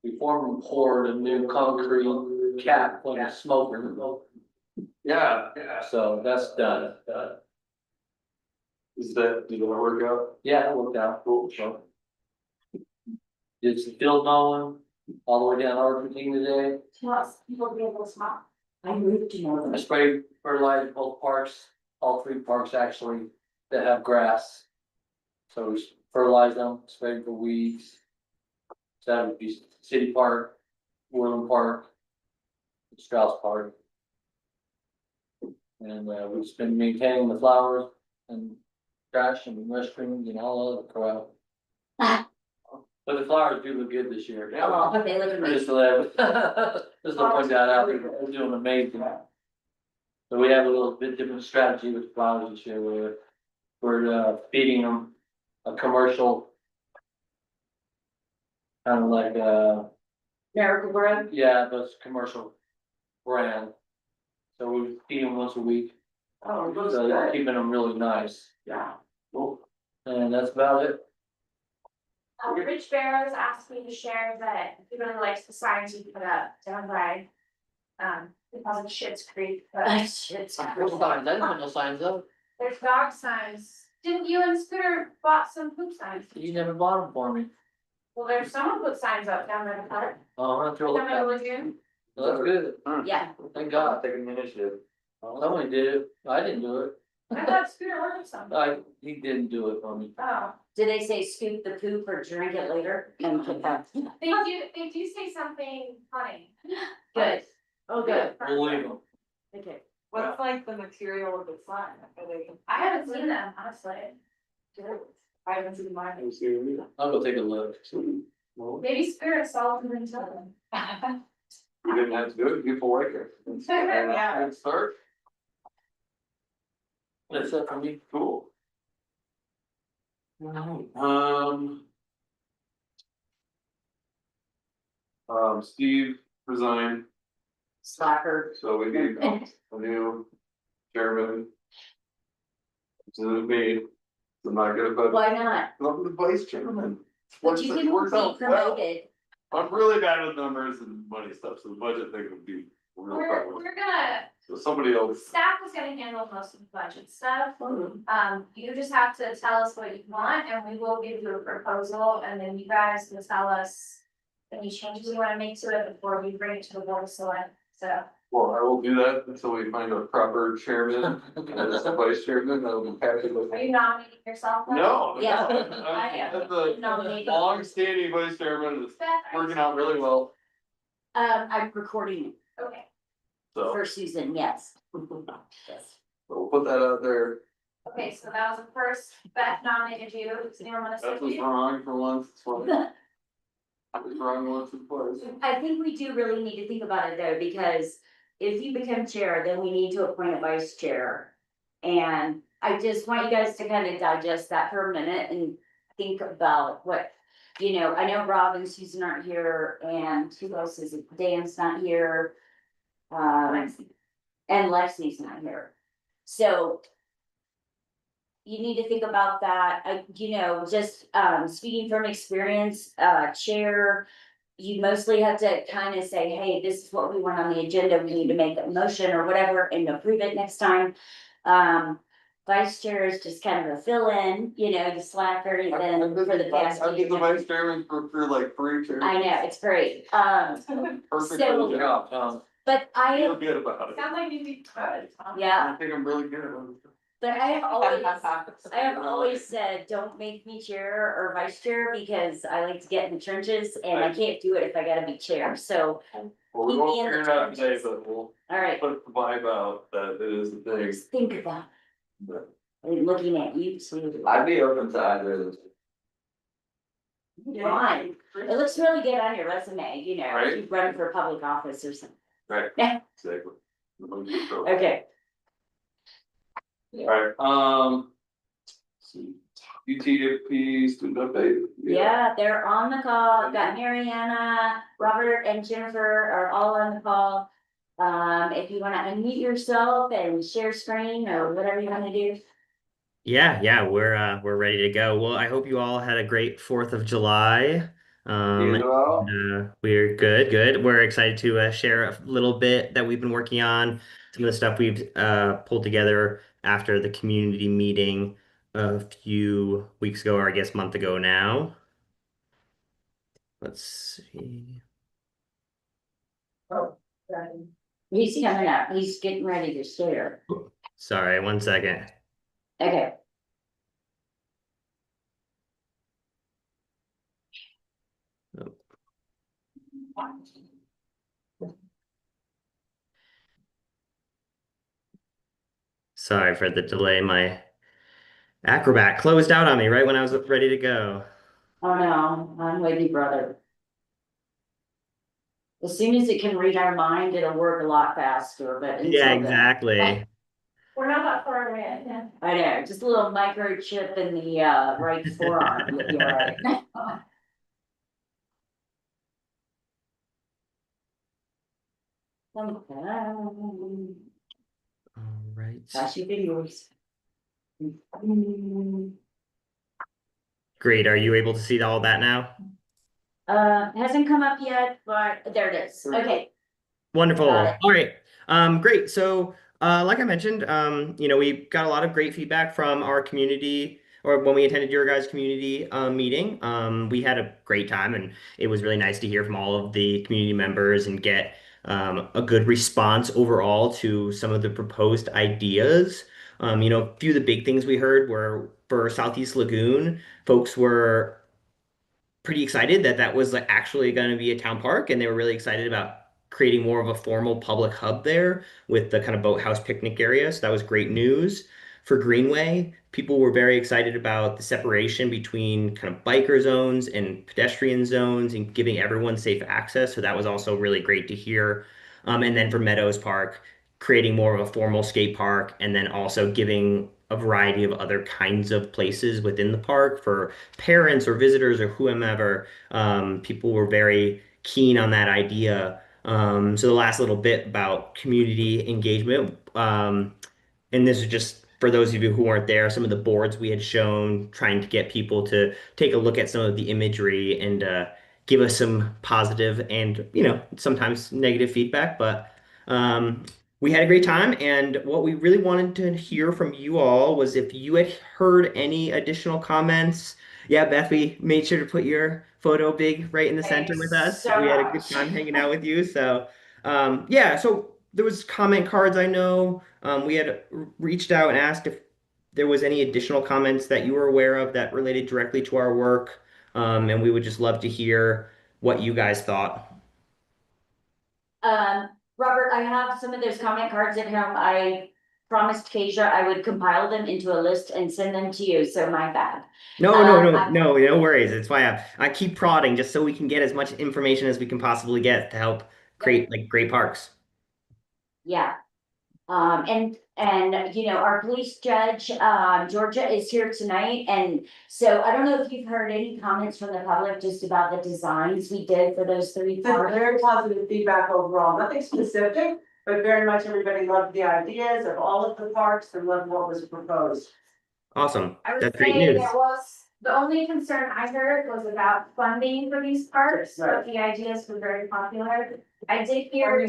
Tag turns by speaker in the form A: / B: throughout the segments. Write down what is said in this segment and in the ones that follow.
A: we formally poured a new concrete cap on the smoker.
B: Yeah.
A: So that's done.
B: Did that work out?
A: Yeah, it worked out. Cool. Did some field mowing all the way down Argentina today.
C: Plus, people be able to smile. I moved to
A: I
C: Northern.
A: sprayed fertilizer both parks, all three parks actually, that have grass. So we fertilized them, sprayed for weeds. So that would be City Park, Woodland Park, Strauss Park. And we've just been maintaining the flowers and trash and restrooms and all of the crap. But the flowers do look good this year.
C: Oh, they look
A: Just
C: amazing.
A: to let, just to point that out, they're doing amazing. So we have a little bit different strategy with flowers this year, we're feeding them a commercial. Kind of like,
C: Miracle Grow.
A: yeah, but it's a commercial brand. So we feed them once a week,
C: Oh, it looks
A: so they're
C: good.
A: keeping them really nice.
C: Yeah.
A: And that's about it.
D: Rich Barrows asked me to share that he really likes the signs you put up down by, because of Schitt's Creek, but
C: It's.
A: I didn't put no signs up.
D: there's dog signs. Didn't you and Scooter bought some poop signs?
A: You never bought them for me.
D: Well, there's someone put signs up down by the park,
A: Oh, I'm gonna throw
D: down by the
A: it.
D: lagoon.
A: That's good.
C: Yeah.
A: Thank God.
B: Taking the initiative.
A: Somebody did it. I didn't do it.
D: I thought Scooter ordered some.
A: He didn't do it for me.
D: Oh,
C: Do they say scoop the poop or drink it later? And put that.
D: they do say something funny.
C: Good. Oh, good.
A: We'll leave them.
C: Okay.
E: What's like the material of the sign? Are they?
D: I haven't seen them, honestly.
E: I haven't seen mine.
A: I'll go take a look.
D: Maybe Scooter saw them and told them.
B: You didn't have to do it, people like it.
E: Yeah.
B: Good start,
A: That's it for me.
B: cool. Steve resigned,
C: Slacker.
B: so we need a new chairman. Which is me, so I'm not good, but
C: Why not?
B: I'm the vice chairman.
C: But
B: Once
C: you
B: it
C: can
B: works
C: be
B: out well.
C: promoted.
B: I'm really bad with numbers and money stuff, so the budget thing would be real problem.
D: We're gonna,
B: So somebody else.
D: staff is gonna handle most of the budget stuff. You just have to tell us what you want and we will give you a proposal and then you guys will tell us any changes you wanna make to it before we bring it to the board of select, so.
B: Well, I will do that until we find a proper chairman and as a vice chairman, I will be happy with.
D: Are you nominating yourself? then?
B: No.
C: Yeah.
B: I'm the
D: Nominating.
B: long-standing vice chairman, it's
D: Beth, are you-
B: working out really well,
C: I'm recording
D: Okay,
B: so
C: for Susan, yes. Yes.
B: we'll put that out there.
D: okay, so that was the first, Beth nominated you, does anyone wanna say
B: That was
D: you?
B: wrong for once, it's fine. I was wrong once or twice.
C: I think we do really need to think about it though, because if you become chair, then we need to appoint a vice chair. And I just want you guys to kind of digest that for a minute and think about what, I know Rob and Susan aren't here and who else is it? Dan's not here. And Lexi's not here. So you need to think about that, just speaking from experience, chair. You mostly have to kind of say, hey, this is what we want on the agenda, we need to make a motion or whatever and approve it next time. Vice chair is just kind of a fill-in, the slacker, then for the past.
B: I've been the vice chairman for like 3 terms.
C: I know, it's great,
B: Perfect
C: so-
A: Good job, Tom.
C: but
B: I feel
C: I,
B: good about it.
D: Sounds like you did good, Tom.
C: yeah,
B: I think I'm really good at it.
C: but I have always said, don't make me chair or vice chair, because I like to get in the trenches and I can't do it if I gotta be chair, so,
B: Well, we
C: Keep
B: won't
C: me in the
B: figure it out today,
C: trenches.
B: but we'll
C: all right.
B: put the vibe out that it is the thing.
C: Just think about
B: But
C: it, I'm looking at you too.
F: I'd be open to either.
C: Fine, it looks really good on your resume,
B: Right.
C: you run for public office or something.
B: Right.
C: Yeah.
B: Exactly.
C: Okay,
B: Alright, UTFP student update.
C: yeah, they're on the call, I've got Mariana, Robert and Jennifer are all on the call. If you wanna unmute yourself and share screen or whatever you wanna do.
G: Yeah, we're ready to go. Well, I hope you all had a great 4th of July.
B: You as well?
F: We're good. We're excited to share a little bit that we've been working on, some of the stuff we've pulled together after the community meeting a few weeks ago, or I guess month ago now. Let's see.
C: He's coming up, he's getting ready to share.
F: Sorry, 1 second.
C: Okay.
F: Sorry for the delay. My Acrobat closed out on me right when I was ready to go.
C: Oh no, I'm with you, brother. As soon as it can read our mind, it'll work a lot faster, but
F: Yeah,
C: until then.
F: exactly.
D: We're not that far away, yeah.
C: I know, just a little microchip in the right forearm, you'll be all right.
F: All right.
C: That's your fingers.
F: Great. Are you able to see all that now?
C: Hasn't come up yet, but there it is. Okay,
F: Wonderful.
C: Got it.
F: All right. Great. So, like I mentioned, we got a lot of great feedback from our community, or when we attended your guys' community meeting. We had a great time, and it was really nice to hear from all of the community members and get a good response overall to some of the proposed ideas. A few of the big things we heard were for Southeast Lagoon, folks were pretty excited that that was like actually going to be a town park, and they were really excited about creating more of a formal public hub there with the kind of boathouse picnic area. So that was great news. For Greenway, people were very excited about the separation between kind of biker zones and pedestrian zones and giving everyone safe access. So that was also really great to hear. And then for Meadows Park, creating more of a formal skate park and then also giving a variety of other kinds of places within the park for parents or visitors or whomever. People were very keen on that idea. So the last little bit about community engagement, and this is just for those of you who weren't there, some of the boards we had shown, trying to get people to take a look at some of the imagery and give us some positive and, sometimes negative feedback. But we had a great time. And what we really wanted to hear from you all was if you had heard any additional comments. Yeah, Beth, we made sure to put your photo big right in the center with us.
C: so
F: We had a good
C: much.
F: time hanging out with you. So, yeah, so there was comment cards, I know. We had reached out and asked if there was any additional comments that you were aware of that related directly to our work. And we would just love to hear what you guys thought.
C: Robert, I have some of those comment cards at home. I promised Kasia I would compile them into a list and send them to you, so my bad.
F: No worries. It's why I keep prodding just so we can get as much information as we can possibly get to help create like great parks.
C: Yeah. Our police judge, Georgia is here tonight, and so I don't know if you've heard any comments from the public just about the designs we did for those three parks.
E: Very positive feedback overall, nothing specific, but very much everybody loved the ideas of all of the parks and loved what was proposed.
F: Awesome.
D: I would
F: That's great
D: say
F: news.
D: there was, the only concern I heard was about funding for these parks, but the ideas were very popular. I did hear,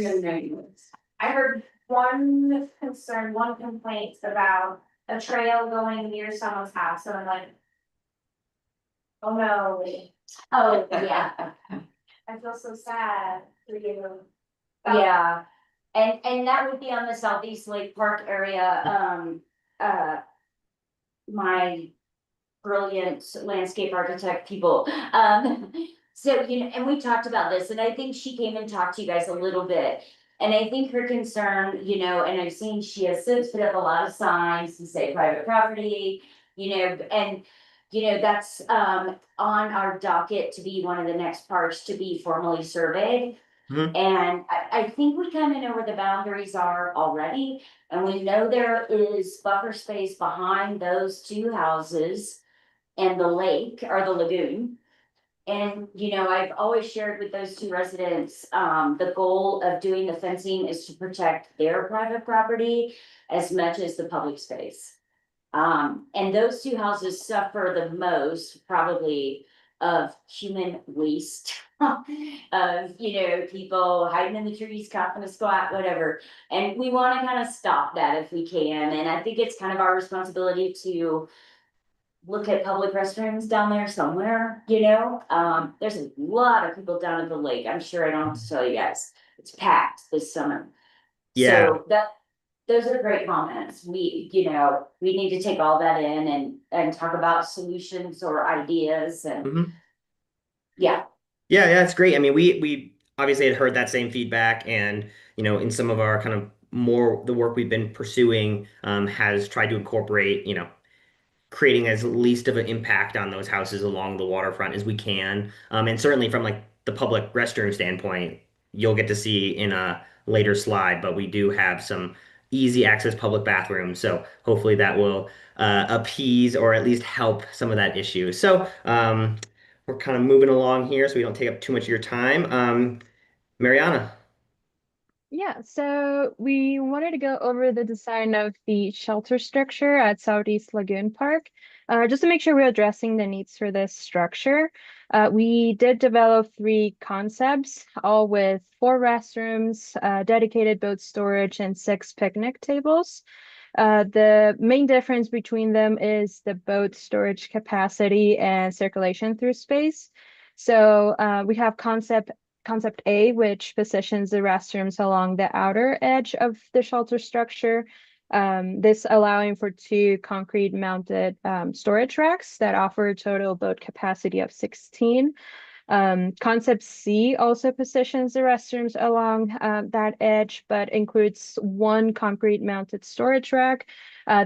D: I heard one concern, one complaint about a trail going near someone's house, and I'm like, oh no,
C: Oh, yeah.
D: I feel so sad for you.
C: Yeah, and that would be on the Southeast Lake Park area, my brilliant landscape architect people, so, and we talked about this, and I think she came and talked to you guys a little bit. And I think her concern, and I've seen she has since put up a lot of signs to say private property, and that's on our docket to be one of the next parks to be formally surveyed.
F: Mhm.
C: And I think we kind of know where the boundaries are already, and we know there is buffer space behind those two houses and the lake or the lagoon. And, I've always shared with those two residents, the goal of doing the fencing is to protect their private property as much as the public space. And those two houses suffer the most, probably, of human waste. Of, people hiding in the trees, coughing a squat, whatever. And we wanna kind of stop that if we can, and I think it's kind of our responsibility to look at public restrooms down there somewhere, there's a lot of people down at the lake, I'm sure I don't have to tell you guys, it's packed this summer.
F: Yeah.
C: So those are great comments, we need to take all that in and talk about solutions or ideas and.
F: Mhm.
C: Yeah,
F: Yeah, it's great. I mean, we obviously had heard that same feedback, and in some of our kind of more the work we've been pursuing has tried to incorporate, creating as least of an impact on those houses along the waterfront as we can. And certainly from like the public restroom standpoint, you'll get to see in a later slide, but we do have some easy access public bathrooms. So hopefully that will appease or at least help some of that issue. So we're kind of moving along here so we don't take up too much of your time. Mariana.
G: Yeah, so we wanted to go over the design of the shelter structure at Southeast Lagoon Park, just to make sure we're addressing the needs for this structure. We did develop 3 concepts, all with 4 restrooms, dedicated boat storage, and 6 picnic tables. The main difference between them is the boat storage capacity and circulation through space. So we have Concept A, which positions the restrooms along the outer edge of the shelter structure. This allowing for 2 concrete mounted storage racks that offer a total boat capacity of 16. Concept C also positions the restrooms along that edge, but includes 1 concrete mounted storage rack.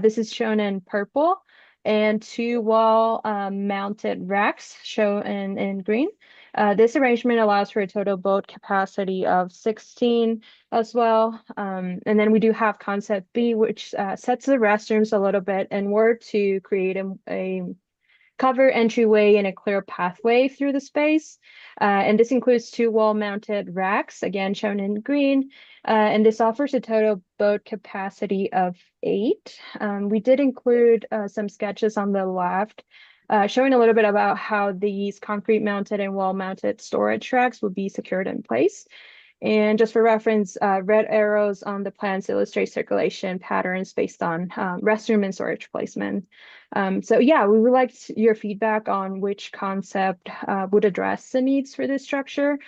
G: This is shown in purple, and 2 wall mounted racks shown in green. This arrangement allows for a total boat capacity of 16 as well. And then we do have concept B, which sets the restrooms a little bit inward to create a cover entryway and a clear pathway through the space. And this includes 2 wall-mounted racks, again shown in green. And this offers a total boat capacity of 8. We did include some sketches on the left showing a little bit about how these concrete mounted and wall mounted storage racks will be secured in place. And just for reference, red arrows on the plans illustrate circulation patterns based on restroom and storage placement. So yeah, we would like your feedback on which concept would address the needs for this structure,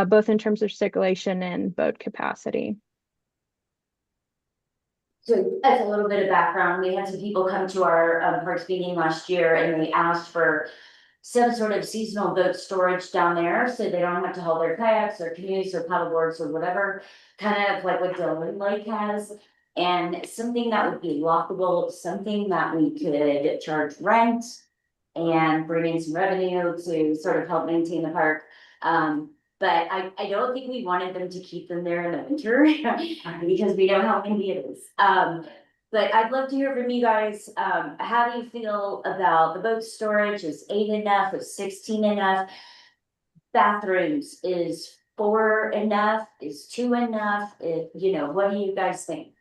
G: both in terms of circulation and boat capacity.
C: so as a little bit of background, we had some people come to our parks meeting last year and they asked for some sort of seasonal boat storage down there, so they don't have to haul their kayaks or canoes or paddleboards or whatever, kind of like what Dillon Lake has. And something that would be lockable, something that we could charge rent and bring in some revenue to sort of help maintain the park. But I don't think we wanted them to keep them there in the winter because we know how windy it is. But I'd love to hear from you guys. How do you feel about the boat storage? Is 8 enough? Is 16 enough? Bathrooms, is 4 enough? Is 2 enough? What do you guys think?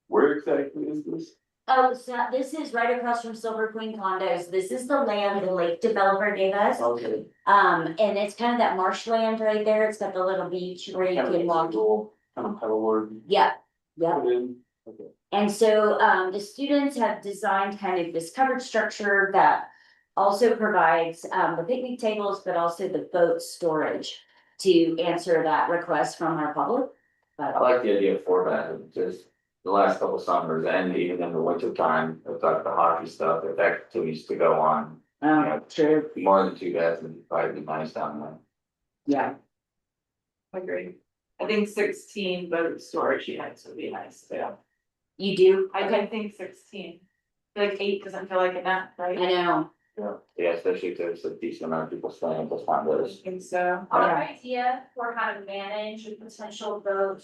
B: Where exactly is this?
C: Oh, so this is right across from Silver Queen Condos. This is the land the lake developer gave us.
B: Okay.
C: And it's kind of that marshland right there. It's got the little beach where you can walk.
B: Kind of paddleboard.
C: Yeah, yeah.
B: Put in. Okay.
C: And so the students have designed kind of this covered structure that also provides the picnic tables, but also the boat storage to answer that request from our public.
H: I like the idea of 4 bedrooms, just the last couple summers and even in the winter time, with like the hockey stuff, if activities to go on.
C: True.
H: More than 2 beds would probably be nice down there.
C: Yeah.
E: Agree. I think 16 boat storage units would be nice too.
C: You do?
E: I think 16. Like 8 doesn't feel like enough, right?
C: I know.
H: Yeah, especially if there's a decent amount of people staying at those time
E: I
H: those.
E: think so.
D: Our
C: Yeah.
D: idea for how to manage a potential boat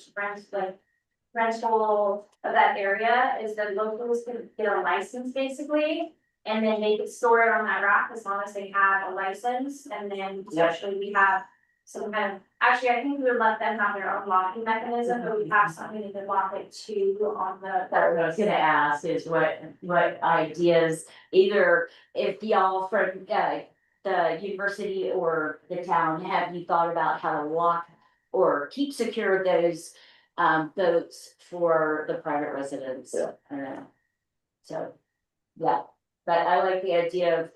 D: rental of that area is that locals can get a license basically. And then they can store it on that rack as long as they have a license, and then potentially we have some kind of, actually, I think we would let them have their own locking mechanism, but we have something that can lock it too on the.
C: That's what I was gonna ask is what ideas, either if y'all from the university or the town, have you thought about how to lock or keep secure those boats for the private residents?
A: Yeah.
C: I don't know. So, yeah, but I like the idea of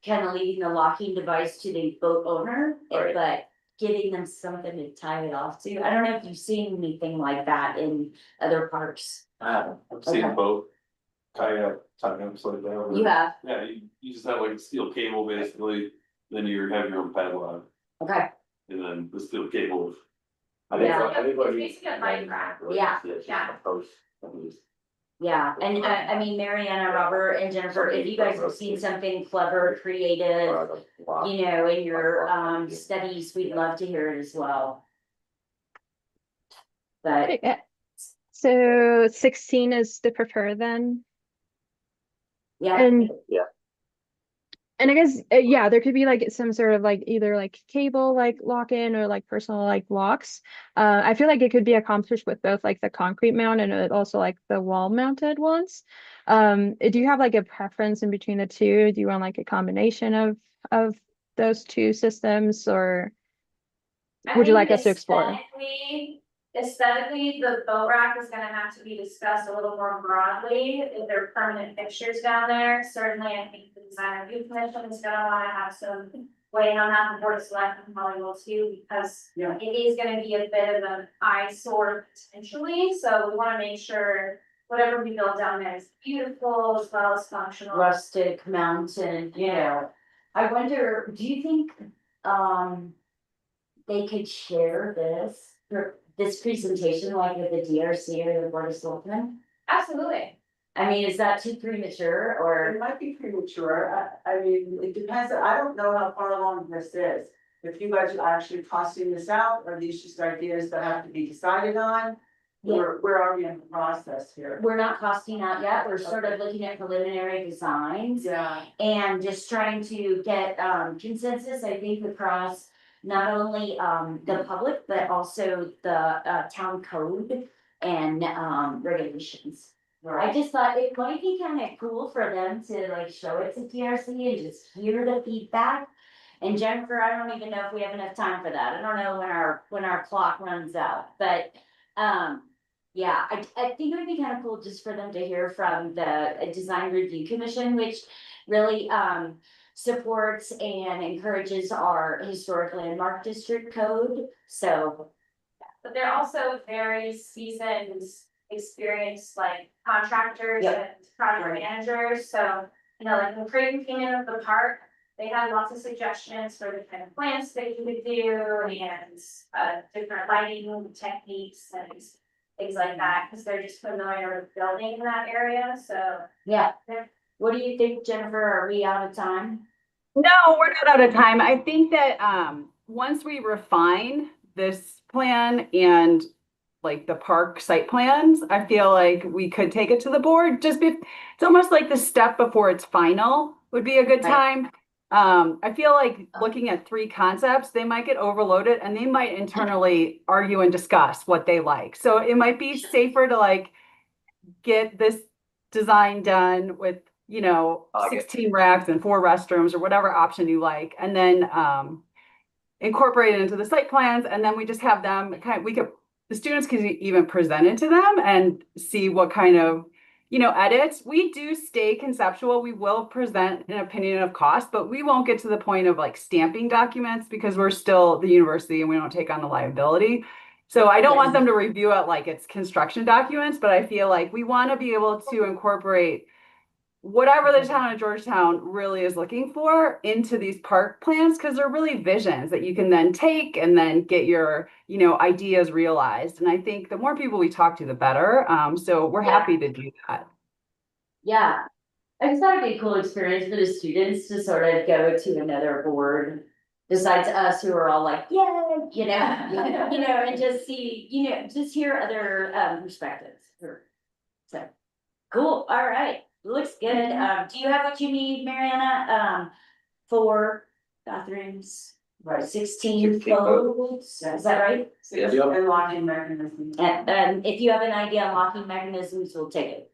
C: kind of leaving the locking device to the boat owner,
A: Right.
C: but giving them something to tie it off to. I don't know if you've seen anything like that in other parks.
B: I've seen
C: Okay.
B: boat kayak type of like that.
C: You have,
B: Yeah, you just have like a steel cable basically, then you have your own padlock,
C: okay,
B: and then the steel cable.
H: I think,
C: Yeah.
H: I think what
D: It's
H: you.
D: basically a life raft.
C: Yeah.
D: Yeah.
H: Post, at least.
C: yeah, and I mean, Mariana, Robert and Jennifer, if you guys have seen something clever, creative, you know, in your studies, we'd love to hear it as well. But
G: So 16 is the preferred then?
C: yeah,
G: And
H: Yeah.
G: and I guess yeah, there could be like some sort of like either like cable like lock-in or like personal like locks. I feel like it could be accomplished with both like the concrete mount and also like the wall mounted ones. Do you have like a preference in between the two? Do you want like a combination of those two systems, or
D: I
G: would you
D: think
G: like us to explore?
D: Aesthetically, the boat rack is gonna have to be discussed a little more broadly, if there are permanent fixtures down there, certainly I think the design review commission is gonna wanna have some. Weighing on that, the board of selectmen probably will too, because
E: Yeah.
D: it is gonna be a bit of an eyesore potentially, so we wanna make sure. Whatever we build down there is beautiful as well as functional.
C: rustic mountain, you know. I wonder, do you think, they could share this presentation like with the DRC or the Board of Selectmen?
D: Absolutely.
C: I mean, is that too premature
E: It
C: or?
E: might be premature, I mean, it depends, I don't know how far along this is. If you guys are actually costing this out, or are these just ideas that have to be decided on? Where are we in the process here?
C: We're not costing out yet, we're sort of looking at preliminary designs.
E: Yeah,
C: And just trying to get consensus, I think, across not only the public, but also the town code and regulations. I
E: right,
C: just thought it might be kind of cool for them to like show it to TRC and just hear the feedback. And Jennifer, I don't even know if we have enough time for that. I don't know when our clock runs out, but yeah, I think it would be kind of cool just for them to hear from the Design Review Commission, which really supports and encourages our historic landmark district code, so.
D: But they're also very seasoned, experienced like contractors
C: Yep.
D: and project managers, so. You know, like when Creighton came in with the park, they had lots of suggestions for the kind of plants that you would do and different lighting techniques and things like that, because they're just familiar with building in that area, so.
C: Yeah, what do you think, Jennifer? Are we out of time?
I: No, we're not out of time. I think that once we refine this plan and like the park site plans, I feel like we could take it to the board. It's almost like the step before it's final would be a good
C: Right.
I: time. I feel like looking at 3 concepts, they might get overloaded and they might internally argue and discuss what they like. So it might be safer to like get this design done with, you know,
H: Okay.
I: 16 racks and 4 restrooms or whatever option you like, and then incorporate it into the site plans, and then we just have them the students can even present it to them and see what kind of, you know, edits. We do stay conceptual. We will present an opinion of cost, but we won't get to the point of like stamping documents because we're still the university and we don't take on the liability. So I don't want them to review it like it's construction documents, but I feel like we want to be able to incorporate whatever the town of Georgetown really is looking for into these park plans, because they're really visions that you can then take and then get your, you know, ideas realized. And I think the more people we talk to, the better. So we're happy to do that.
C: Yeah, I just thought it'd be a cool experience for the students to sort of go to another board. Besides us who are all like, yay, you know, and just see, just hear other perspectives. So, cool, all right, looks good. Do you have what you need, Mariana? 4 bathrooms,
E: right.
C: 16
H: 16
C: codes, is that right?
A: Yep.
E: And locking mechanisms.
C: And if you have an idea on locking mechanisms, we'll take it.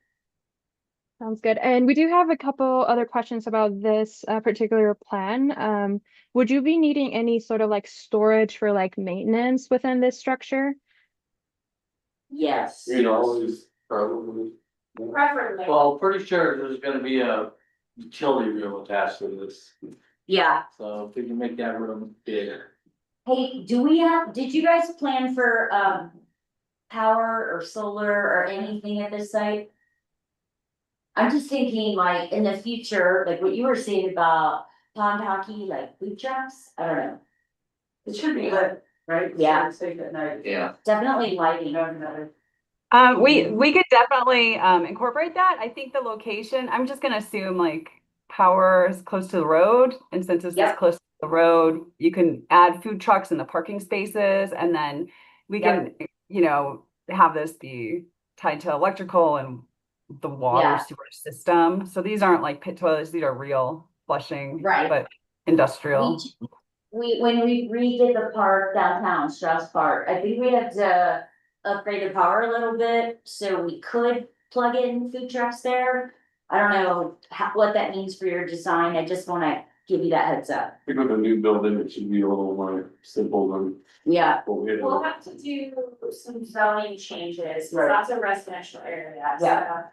G: Sounds good. And we do have a couple other questions about this particular plan. Would you be needing any sort of like storage for like maintenance within this structure?
C: Yes.
B: You know, always probably.
D: Preferably.
A: Well, pretty sure there's gonna be a utility room attached to this,
C: Yeah.
A: so if we can make that room bigger.
C: Hey, did you guys plan for, power or solar or anything at this site? I'm just thinking like in the future, like what you were saying about pond hockey, like food trucks, I don't know,
E: It should be lit, right?
C: Yeah.
E: So it's safe at night.
H: Yeah.
C: definitely lighting.
I: We could definitely incorporate that. I think the location, I'm just gonna assume like power is close to the road, and since this is
C: Yep.
I: close to the road, you can add food trucks in the parking spaces, and then we can, you know, have this be tied to electrical and the water
C: Yeah.
I: sewer system. So these aren't like pit toilets, these are real flushing,
C: Right.
I: but industrial.
C: When we redid the park downtown, Strauss Park, I think we had to upgrade the power a little bit, so we could plug in food trucks there. I don't know what that means for your design, I just wanna give you that heads up.
B: I think with a new building, it should be a little more simple than
C: Yeah,
B: what we
D: We'll
B: have.
D: have to do some zoning changes, 'cause
E: Right.
D: that's a residential area, so.
C: Yeah.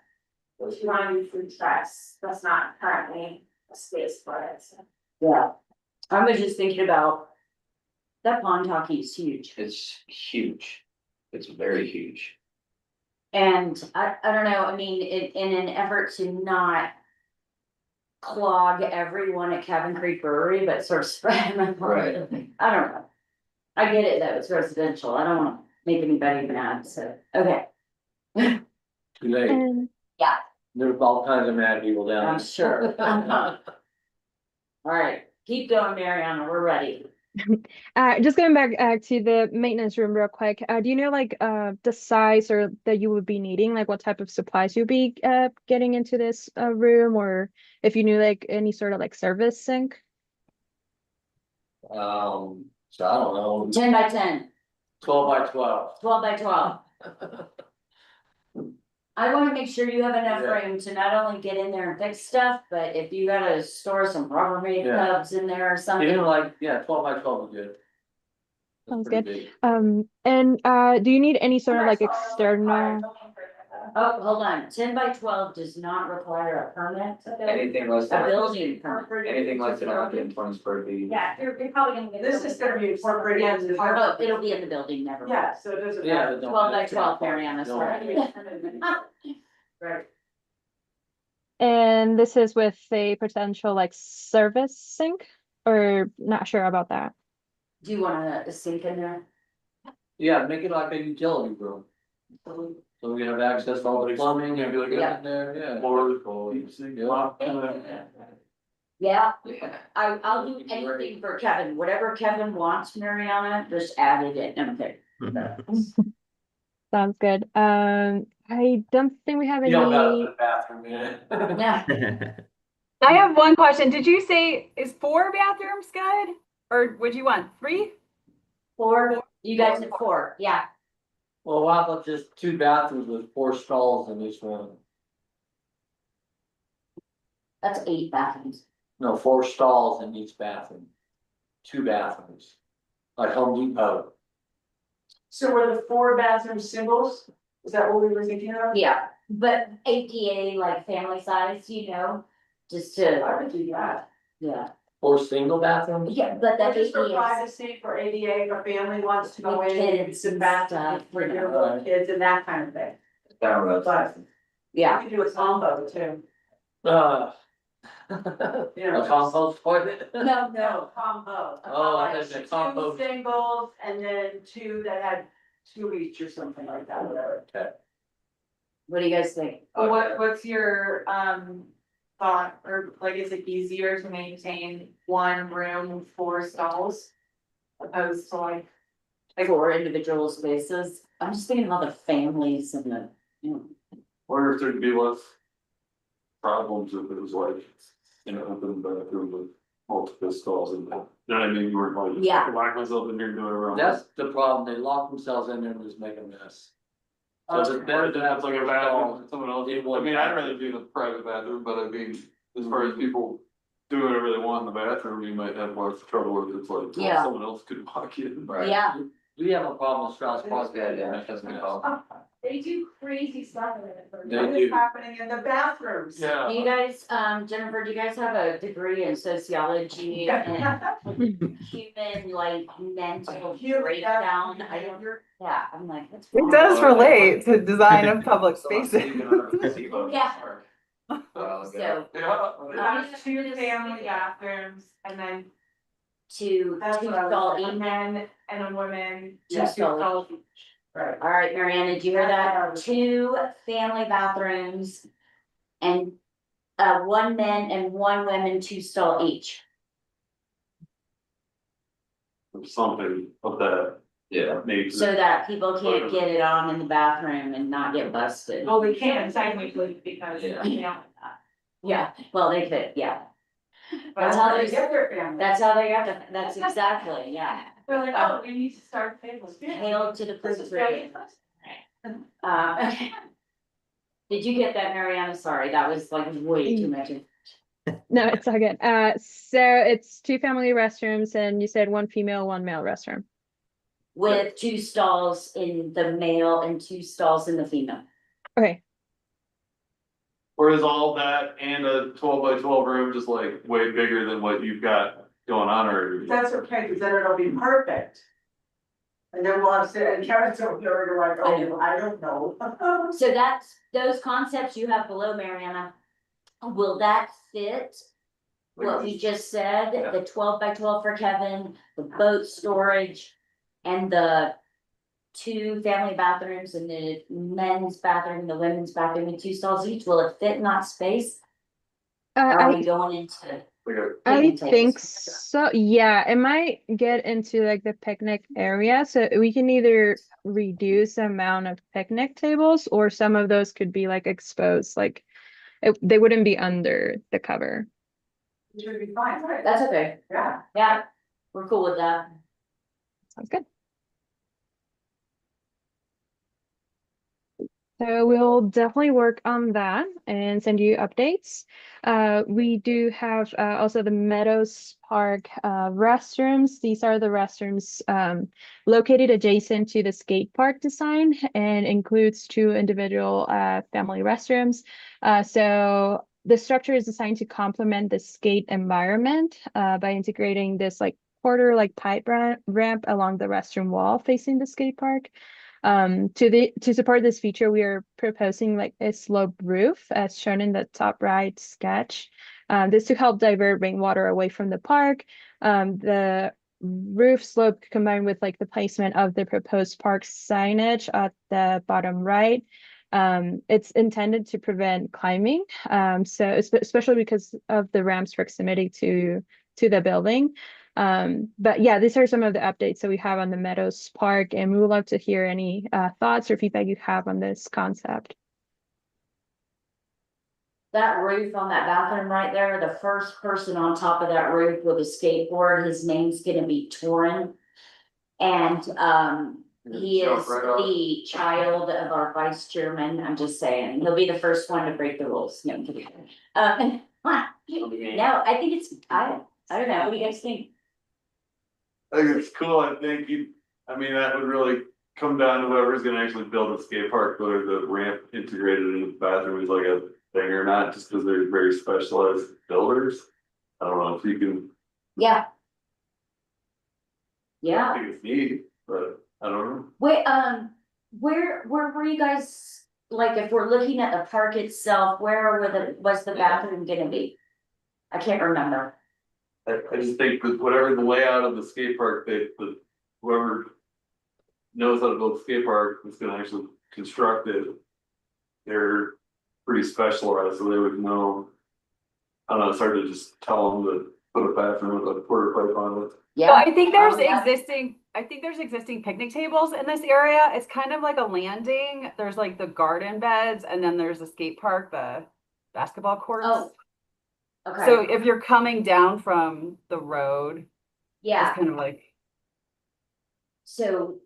D: If you wanna do food trucks, that's not currently a space for it, so.
C: yeah. I was just thinking about that pond hockey is huge.
H: It's huge. It's very huge.
C: And I don't know, I mean, in an effort to not clog everyone at Cabin Creek Brewery, but sort of spread them.
H: Right.
C: I don't know. I get it though, it's residential. I don't wanna make anybody mad, so, okay,
A: Too late,
G: And
A: there's all kinds of mad people down
C: I'm
A: there.
C: sure. All right, keep going, Mariana, we're ready.
G: just going back to the maintenance room real quick. Do you know like the size or that you would be needing, like what type of supplies you'd be getting into this room, or if you knew like any sort of like service sink?
A: So I don't know,
C: 10 by 10,
A: 12 by 12.
C: 12 by 12. I wanna make sure you have enough
A: Yeah.
C: room to not only get in there and fix stuff, but if you gotta store some Rubbermaid
A: Yeah.
C: cups in there or something.
A: Even like, yeah, 12 by 12 is good. That's
G: Sounds
A: pretty
G: good.
A: big.
G: And do you need any sort of like external?
C: Oh, hold on, 10 by 12 does not require a permit,
H: Anything less
C: a
H: than,
C: building permit.
H: anything less than 120 square feet.
D: Yeah, you're probably gonna get.
E: This is gonna be incorporated into the.
C: Oh, it'll be in the building, never mind.
E: Yeah, so it doesn't
A: Yeah.
E: matter.
A: it don't
C: 12 by
A: matter.
C: 12, Mariana,
A: Don't
C: sorry.
A: matter.
C: Right.
G: And this is with a potential like service sink, or not sure about that.
C: Do you want a sink in there?
A: Yeah, make it like a utility room. So we have access to all the plumbing and everything
C: Yeah.
A: in there, yeah.
B: Floors, heat sink, lot,
C: Yeah,
H: Yeah.
C: I'll do anything for Kevin, whatever Kevin wants, Mariana, just add it in, okay.
G: Sounds good. I don't think we have
A: You don't gotta
G: any.
A: put a bathroom in it.
C: Yeah,
I: I have one question. Did you say is 4 bathrooms good? Or would you want 3?
C: 4, you guys did 4, yeah.
A: Well, how about just 2 bathrooms with 4 stalls in each one?
C: That's 8 bathrooms.
A: No, 4 stalls in each bathroom. 2 bathrooms. Like Home Depot.
E: So were the 4 bathroom singles? Is that what we were thinking of?
C: Yeah, but ADA like family size, you know, just to,
E: I would do that.
C: yeah.
A: 4 single bathrooms?
C: Yeah, but
E: Or
C: that
E: just for
C: ADA,
E: privacy, for ADA, if a family wants to go
C: With
E: in, and
C: kids
E: some
C: and
E: bathroom
C: stuff,
E: for
C: you
E: your
A: know.
E: little kids and that kind of thing.
H: Down
E: But
C: yeah,
E: you could do a combo too,
A: Uh.
E: you
A: A
E: know.
A: compost toilet?
C: no,
E: Combo.
A: Oh,
E: Like
A: that's a
E: 2
A: combo.
E: singles and then 2 that had 2 each or something like that, whatever.
A: Okay.
C: what do you guys think?
J: What's your thought, or like, is it easier to maintain one room with 4 stalls? Opposed to like,
C: 4 individual spaces, I'm just thinking about the families and the, you know.
B: Wonder if there'd be less problems if it was like, you know, open bathroom with multiple stalls in there. You know what I mean? You were like,
C: Yeah.
B: lock myself in here doing it wrong.
A: That's the problem, they lock themselves in there and just make a mess. So
B: So
A: it's better to have
B: like a bathroom, someone else,
A: in
B: I
A: one
B: mean, I'd
A: bathroom.
B: rather do the private bathroom, but I mean, as far as people doing whatever they want in the bathroom, you might have more trouble if it's like,
C: Yeah.
B: well, someone else could walk in.
C: Yeah,
A: We have a problem with Strauss Park, that doesn't help.
D: They do crazy stuff in it.
A: They
E: What
A: do.
E: is happening in the bathrooms?
C: do you
B: Yeah,
C: guys, Jennifer, do you guys have a degree in sociology and human, like, mental breakdown? I don't, yeah, I'm like, what's
I: It
C: wrong?
I: does relate to design of public spaces.
C: Yeah.
H: Well,
C: So,
B: yeah.
J: Two family bathrooms and then
C: two
E: That's what I was
C: stall
E: saying.
J: a
C: each.
J: men and a woman.
C: Two
J: two
C: stall.
J: stalls.
E: Right.
C: All right, Mariana, did you hear that? 2 family bathrooms and one men and one women, 2 stall each.
B: Something of that
H: Yeah.
B: nature.
C: So that people can't get it on in the bathroom and not get busted.
J: Well, we can't technically because,
H: Yeah.
J: you know.
C: Yeah, well, they could, yeah.
J: but
C: That's how
E: They
C: they,
E: get their family.
C: that's how they got to, that's exactly, yeah.
J: They're like, oh, we need to start tables.
C: Hail to the
J: This is
C: priest. Okay. Did you get that, Mariana? Sorry, that was like way too much.
G: No, it's all good. So it's 2 family restrooms and you said 1 female, 1 male restroom.
C: With 2 stalls in the male and 2 stalls in the female.
G: Okay,
B: Whereas all that and a 12 by 12 room, just like way bigger than what you've got going on already.
E: That's okay, because then it'll be perfect. And then we'll have Sarah and Karen's over there, you're like, oh, I don't know.
C: So that's, those concepts you have below, Mariana, will that fit what we just said? The 12 by 12 for Kevin, the boat storage, and the 2 family bathrooms and the men's bathroom, the women's bathroom, and 2 stalls each, will it fit in that space? Are
G: I
C: we going into?
B: Like a
G: I
C: picnic
G: think
C: tables?
G: so. Yeah, it might get into like the picnic area. So we can either reduce the amount of picnic tables or some of those could be like exposed, like they wouldn't be under the cover.
E: It should be fine, right?
C: That's okay.
E: Yeah.
C: Yeah, we're cool with that.
G: Sounds good. So we'll definitely work on that and send you updates. We do have also the Meadows Park restrooms. These are the restrooms located adjacent to the skate park design and includes 2 individual family restrooms. So the structure is designed to complement the skate environment by integrating this like quarter like pipe ramp along the restroom wall facing the skate park. To support this feature, we are proposing like a sloped roof as shown in the top right sketch. This to help divert rainwater away from the park. The roof slope combined with like the placement of the proposed park signage at the bottom right. It's intended to prevent climbing. So especially because of the ramp's proximity to the building. But yeah, these are some of the updates that we have on the Meadows Park, and we would love to hear any thoughts or feedback you have on this concept.
C: That roof on that bathroom right there, the first person on top of that roof with a skateboard, his name's gonna be Torin. And he is the child of our vice chairman, I'm just saying, he'll be the first one to break the rules, no, I'm kidding. No, I think it's, I don't know, what do you guys think?
B: I think it's cool, I think I mean, that would really come down to whoever's gonna actually build a skate park, whether the ramp integrated in the bathroom is like a thing or not, just because they're very specialized builders. I don't know if you can,
C: Yeah.
B: I
C: Yeah,
B: think it's neat, but I don't know.
C: wait, where were you guys, like, if we're looking at the park itself, where was the bathroom gonna be? I can't remember.
B: I just think that whatever the layout of the skate park, whoever knows how to build a skate park is gonna actually construct it. They're pretty specialized, so they would know. I don't know, it's hard to just tell them to put a bathroom with a quarter pipe on it.
C: Yeah.
I: I think there's
C: yeah.
I: existing picnic tables in this area. It's kind of like a landing. There's like the garden beds and then there's the skate park, the basketball courts.
C: Oh. Okay.
I: So if you're coming down from the road,
C: Yeah,
I: it's kind of like,
C: so,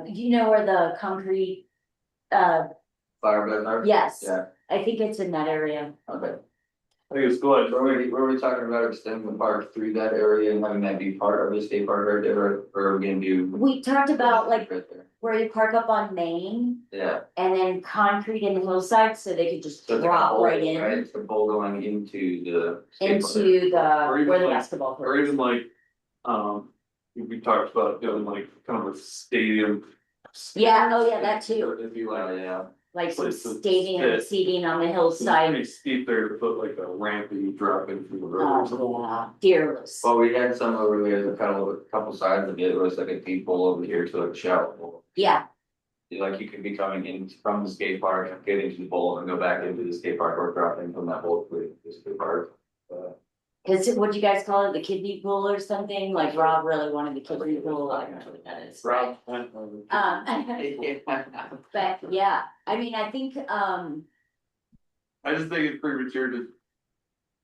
C: you know where the concrete,
H: Fire Bednar?
C: yes,
H: Yeah,
C: I think it's in that area.
H: okay.
B: I think it's good.
H: Were we talking about extending the park through that area and having that be part of the state park right there, or are we gonna do?
C: We talked about like
H: Right there,
C: where you park up on Main
H: yeah.
C: and then concrete in the hillside, so they could just
H: So it's like a
C: drop
H: bowl,
C: right in.
H: It's the bowl going into the. skate park.
C: Into
B: Or
C: the,
B: even
C: where the
B: like-
C: basketball
B: Or
C: court is.
B: even like, we talked about doing like kind of a stadium.
C: Yeah, oh yeah, that too,
B: It'd be
H: Oh,
B: like,
H: yeah,
C: like some
B: Place to
C: stadium
B: sit.
C: seating on the
B: it's
C: hillside.
B: pretty steep there to put like a ramp and you drop in from the road or something.
C: Oh, yeah, fearless.
H: well, we had some over there, that kind of a couple sides of it, was like a deep bowl over here to like a shallow bowl.
C: Yeah,
H: Like you could be coming in from the skate park, get into the bowl and go back into the skate park or dropping from that bowl to the skate park.
C: cause what do you guys call it, the kidney pool or something? Like Rob really wanted the kidney pool, I don't know what that is, right? But yeah, I mean, I think,
B: I just think it's premature to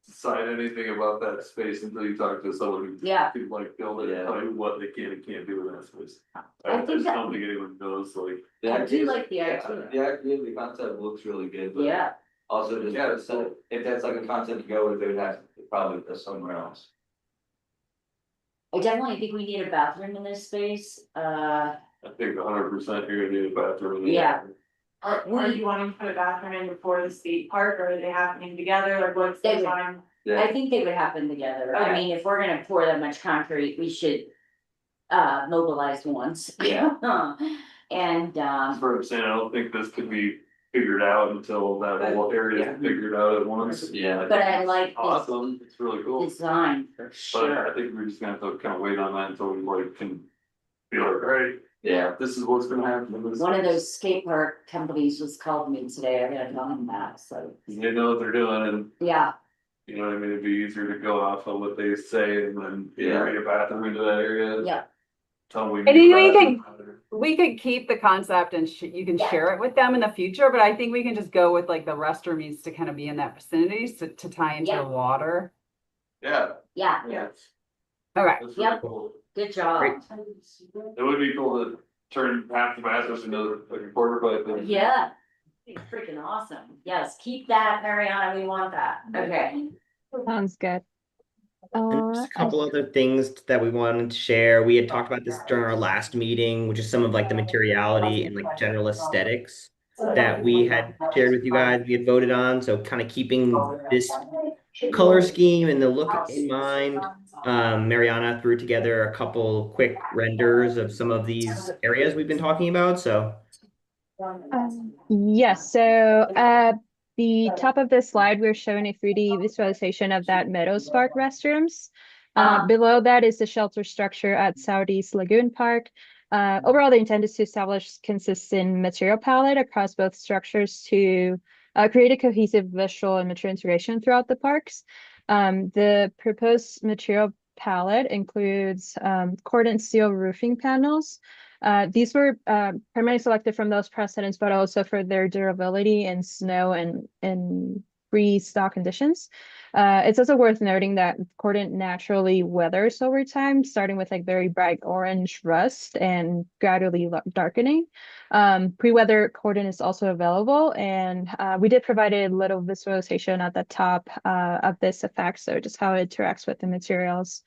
B: decide anything about that space until you talk to someone
C: yeah,
B: who could like build it, and tell you what they can and can't do with that space.
C: I
B: I
C: think
B: just
C: that-
B: don't think anyone knows, like,
C: I do like the
H: yeah,
C: idea.
H: the idea, the concept looks really good, but.
C: yeah.
H: Also, just,
B: Yeah.
H: so if that's like a concept to go with, it would have to probably go somewhere else.
C: I definitely think we need a bathroom in this space,
B: I think 100% you're gonna need a bathroom. in there.
C: Yeah.
J: Are you wanting to put a bathroom in before the skate park, or are they happening together, like what's
C: They
J: the
C: would.
J: time?
C: I think they would happen together. I
J: Okay.
C: mean, if we're gonna pour that much concrete, we should mobilize once.
H: Yeah.
C: And
B: That's what I'm saying, I don't think this could be figured out until that whole area is figured out at once.
H: Yeah.
C: but I like this
B: Awesome, it's really cool,
C: design for
B: but I
C: sure.
B: think we're just gonna have to kind of wait on that until we like can be like, right,
H: Yeah,
B: this is what's gonna happen. in this
C: One of
B: space.
C: those skate park companies was called me today. I gotta tell them that, so,
B: They know what they're doing and,
C: yeah,
B: you know what I mean, it'd be easier to go off of what they say and then
H: Yeah.
B: bring a bathroom into that area.
C: yeah.
B: Tell them we
I: I
B: need
I: think
B: a
I: we
B: bathroom.
I: We could keep the concept and you can
C: Yeah.
I: share it with them in the future, but I think we can just go with like the restroom needs to kind of be in that vicinity to tie into
C: Yeah.
I: the water.
B: Yeah,
C: Yeah,
J: Yeah.
I: Okay,
B: that's really
C: Yep.
B: cool.
C: good job.
F: Great.
B: It would be cool to turn half the bathrooms into like a quarter pipe. and-
C: Yeah. It's freaking awesome. Yes, keep that, Mariana. We want that. Okay.
G: Sounds good.
F: And just a couple other things that we wanted to share. We had talked about this during our last meeting, which is some of like the materiality and like general aesthetics that we had shared with you guys, we had voted on. So kind of keeping this color scheme and the look in mind. Mariana threw together a couple quick renders of some of these areas we've been talking about. So
G: Yes, so at the top of this slide, we're showing a 3D visualization of that Meadows Park restrooms. Below that is the shelter structure at Southeast Lagoon Park. Overall, the intent is to establish consistent material palette across both structures to create a cohesive visual and material integration throughout the parks. The proposed material palette includes cordon steel roofing panels. These were primarily selected from those precedents, but also for their durability in snow and freeze thaw conditions. It's also worth noting that cordon naturally weathers over time, starting with like very bright orange rust and gradually darkening. Pre-weather cordon is also available, and we did provide a little visualization at the top of this effect, so just how it interacts with the materials.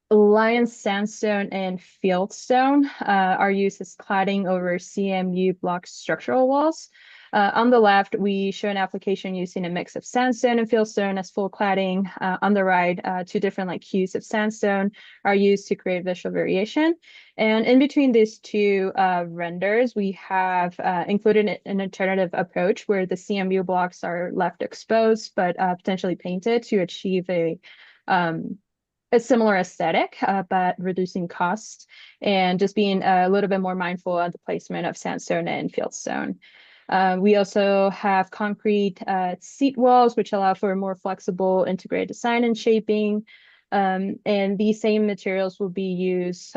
G: Lion sandstone and fieldstone are used as cladding over CMU block structural walls. On the left, we show an application using a mix of sandstone and fieldstone as full cladding. On the right, two different like hues of sandstone are used to create visual variation. And in between these two renders, we have included an alternative approach where the CMU blocks are left exposed, but potentially painted to achieve a similar aesthetic, but reducing cost and just being a little bit more mindful of the placement of sandstone and fieldstone. We also have concrete seat walls, which allow for more flexible integrated design and shaping. And these same materials will be used,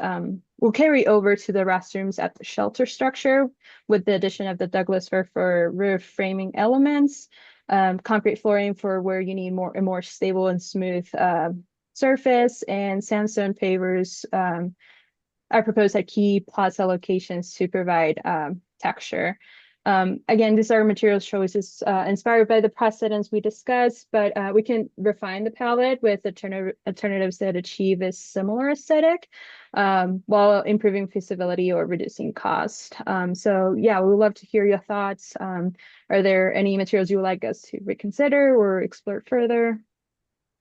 G: will carry over to the restrooms at the shelter structure with the addition of the Douglas fir for roof framing elements, concrete flooring for where you need a more stable and smooth surface, and sandstone pavers are proposed at key plaza locations to provide texture. Again, these are materials choices inspired by the precedents we discussed, but we can refine the palette with alternatives that achieve a similar aesthetic while improving feasibility or reducing cost. So yeah, we would love to hear your thoughts. Are there any materials you would like us to reconsider or explore further?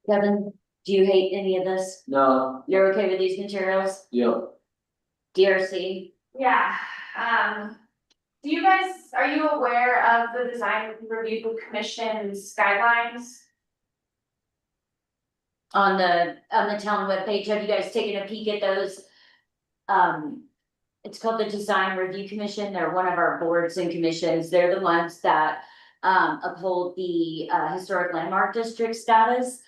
C: Kevin, do you hate any of this?
A: No,
C: You're okay with these materials?
A: yeah,
C: DRC?
D: Yeah, do you guys, are you aware of the Design Review Commission's guidelines?
C: On the town webpage, have you guys taken a peek at those? It's called the Design Review Commission. They're one of our boards and commissions. They're the ones that uphold the historic landmark district status.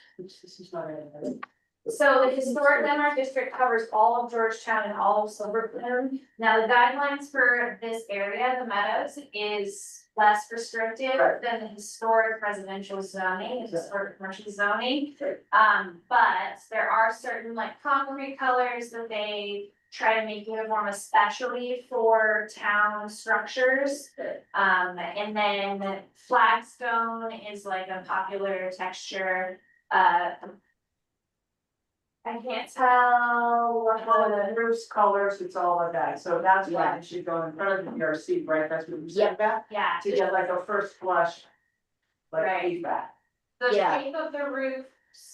D: So the historic landmark district covers all of Georgetown and all of Silver Plume. Now, the guidelines for this area, the Meadows, is less restrictive than the historic residential zoning, the historic commercial zoning. But there are certain like concrete colors that they try to make uniform, especially for town structures. And then flagstone is like a popular texture. I can't tell what
E: The roof's colors, it's all of that, so that's why
C: Yeah.
E: it should go in front of the DRC, right, that's what you
C: Yep.
E: said about,
D: yeah.
E: to get like a first flush. Like
D: Right.
E: feedback.
D: The
C: Yeah.
D: shape of the roof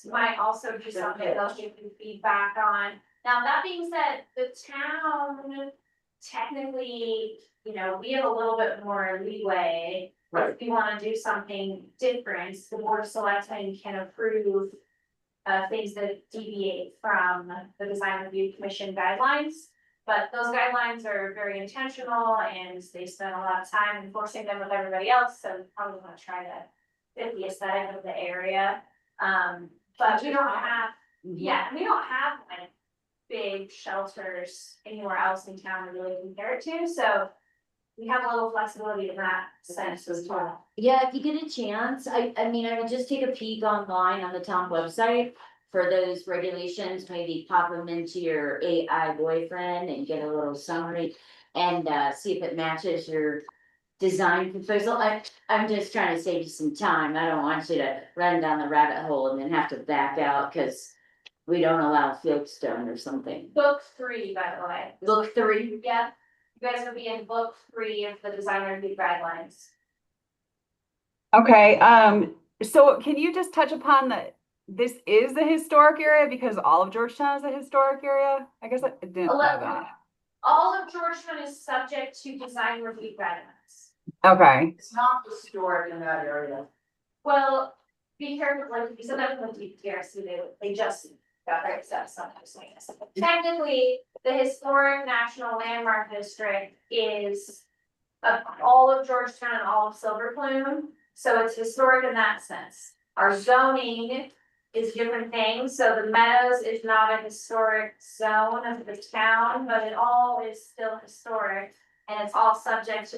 D: might also be something they'll give you feedback on. Now, that being said, the town technically, you know, we have a little bit more leeway.
E: Right.
D: If you wanna do something different, the board of selectmen can approve things that deviate from the design review commission guidelines. But those guidelines are very intentional and they spend a lot of time enforcing them with everybody else, so we probably wanna try to fit the aesthetic of the area. But we don't have, yeah, we don't have like big shelters anywhere else in town to really compare it to, so we have a little flexibility in that sense as well.
C: Yeah, if you get a chance, I mean, I would just take a peek online on the town website for those regulations, maybe pop them into your AI boyfriend and get a little summary and see if it matches your design proposal. I'm just trying to save you some time. I don't want you to run down the rabbit hole and then have to back out because we don't allow fieldstone or something.
D: Book 3, by the way.
C: Book 3?
D: Yeah, you guys would be in book 3 of the design review guidelines.
I: Okay, so can you just touch upon this is the historic area because all of Georgetown is a historic area? I guess I didn't know that.
D: All of Georgetown is subject to design review guidelines.
I: Okay,
E: It's not historic in that area.
D: Well, be careful, like you said, that with the DRC, they just got their access on this. Technically, the historic national landmark district is all of Georgetown and all of Silver Plume, so it's historic in that sense. Our zoning is different things, so the Meadows is not a historic zone of the town, but it all is still historic. And it's all subject to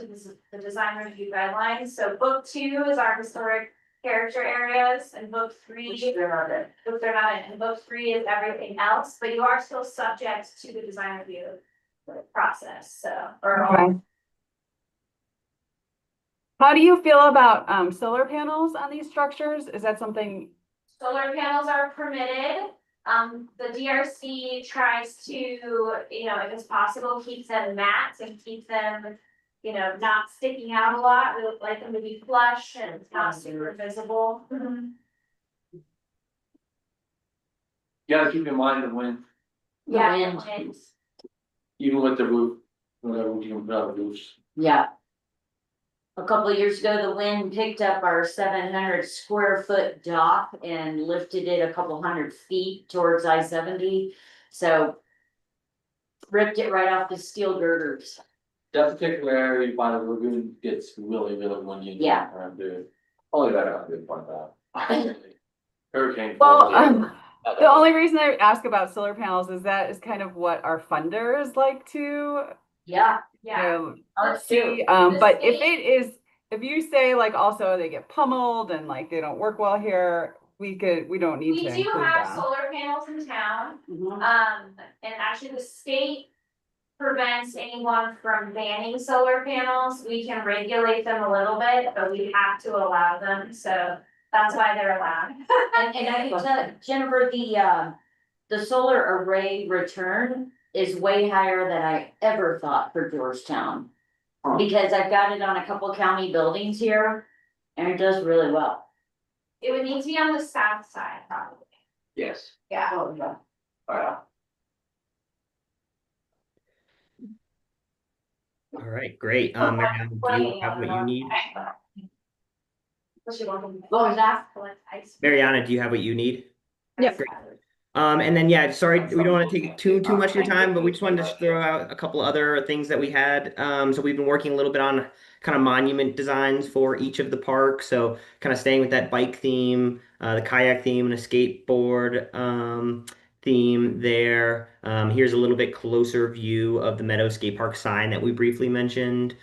D: the design review guidelines, so book 2 is our historic character areas, and book 3.
E: Which they're not in.
D: If they're not in, and book 3 is everything else, but you are still subject to the design review process, so, or all.
I: okay. How do you feel about solar panels on these structures? Is that something?
D: Solar panels are permitted. The DRC tries to, you know, if it's possible, keep them matte and keep them, you know, not sticking out a lot. We would like them to be flush and not super visible.
A: you gotta keep in mind the wind,
D: Yeah,
C: wind.
D: and
A: even with the roof, whatever we can put on the roofs.
C: Yeah. A couple of years ago, the wind picked up our 700 square foot dock and lifted it a couple hundred feet towards I-70. So ripped it right off the steel girders.
A: That particular area by the lagoon gets really when you.
C: Yeah.
A: Do
H: Only that I could point out.
A: it. Hurricane.
I: Well,
A: force.
I: the only reason I ask about solar panels is that is kind of what our funders like to
C: Yeah.
D: yeah.
C: Ours
I: see.
C: too.
I: But if you say like also they get pummeled and like they don't work well here, we don't need
D: We
I: to
D: do
I: include
D: have
I: that.
D: solar panels in town.
C: Mhm.
D: And actually the state prevents anyone from banning solar panels. We can regulate them a little bit, but we have to allow them, so that's why they're allowed.
C: And I can tell Jennifer, the solar array return is way higher than I ever thought for Georgetown. Because I've got it on a couple county buildings here, and it does really well.
D: It would need to be on the south side, probably.
H: Yes.
D: Yeah.
C: Oh, yeah.
F: All right, great. Mariana, do you have what you need?
C: What was that?
F: Mariana, do you have what you need?
G: Yep.
F: Great. And then, yeah, sorry, we don't want to take too much of your time, but we just wanted to throw out a couple other things that we had. So we've been working a little bit on kind of monument designs for each of the parks. So kind of staying with that bike theme, the kayak theme, and a skateboard theme there. Here's a little bit closer view of the Meadow Skate Park sign that we briefly mentioned.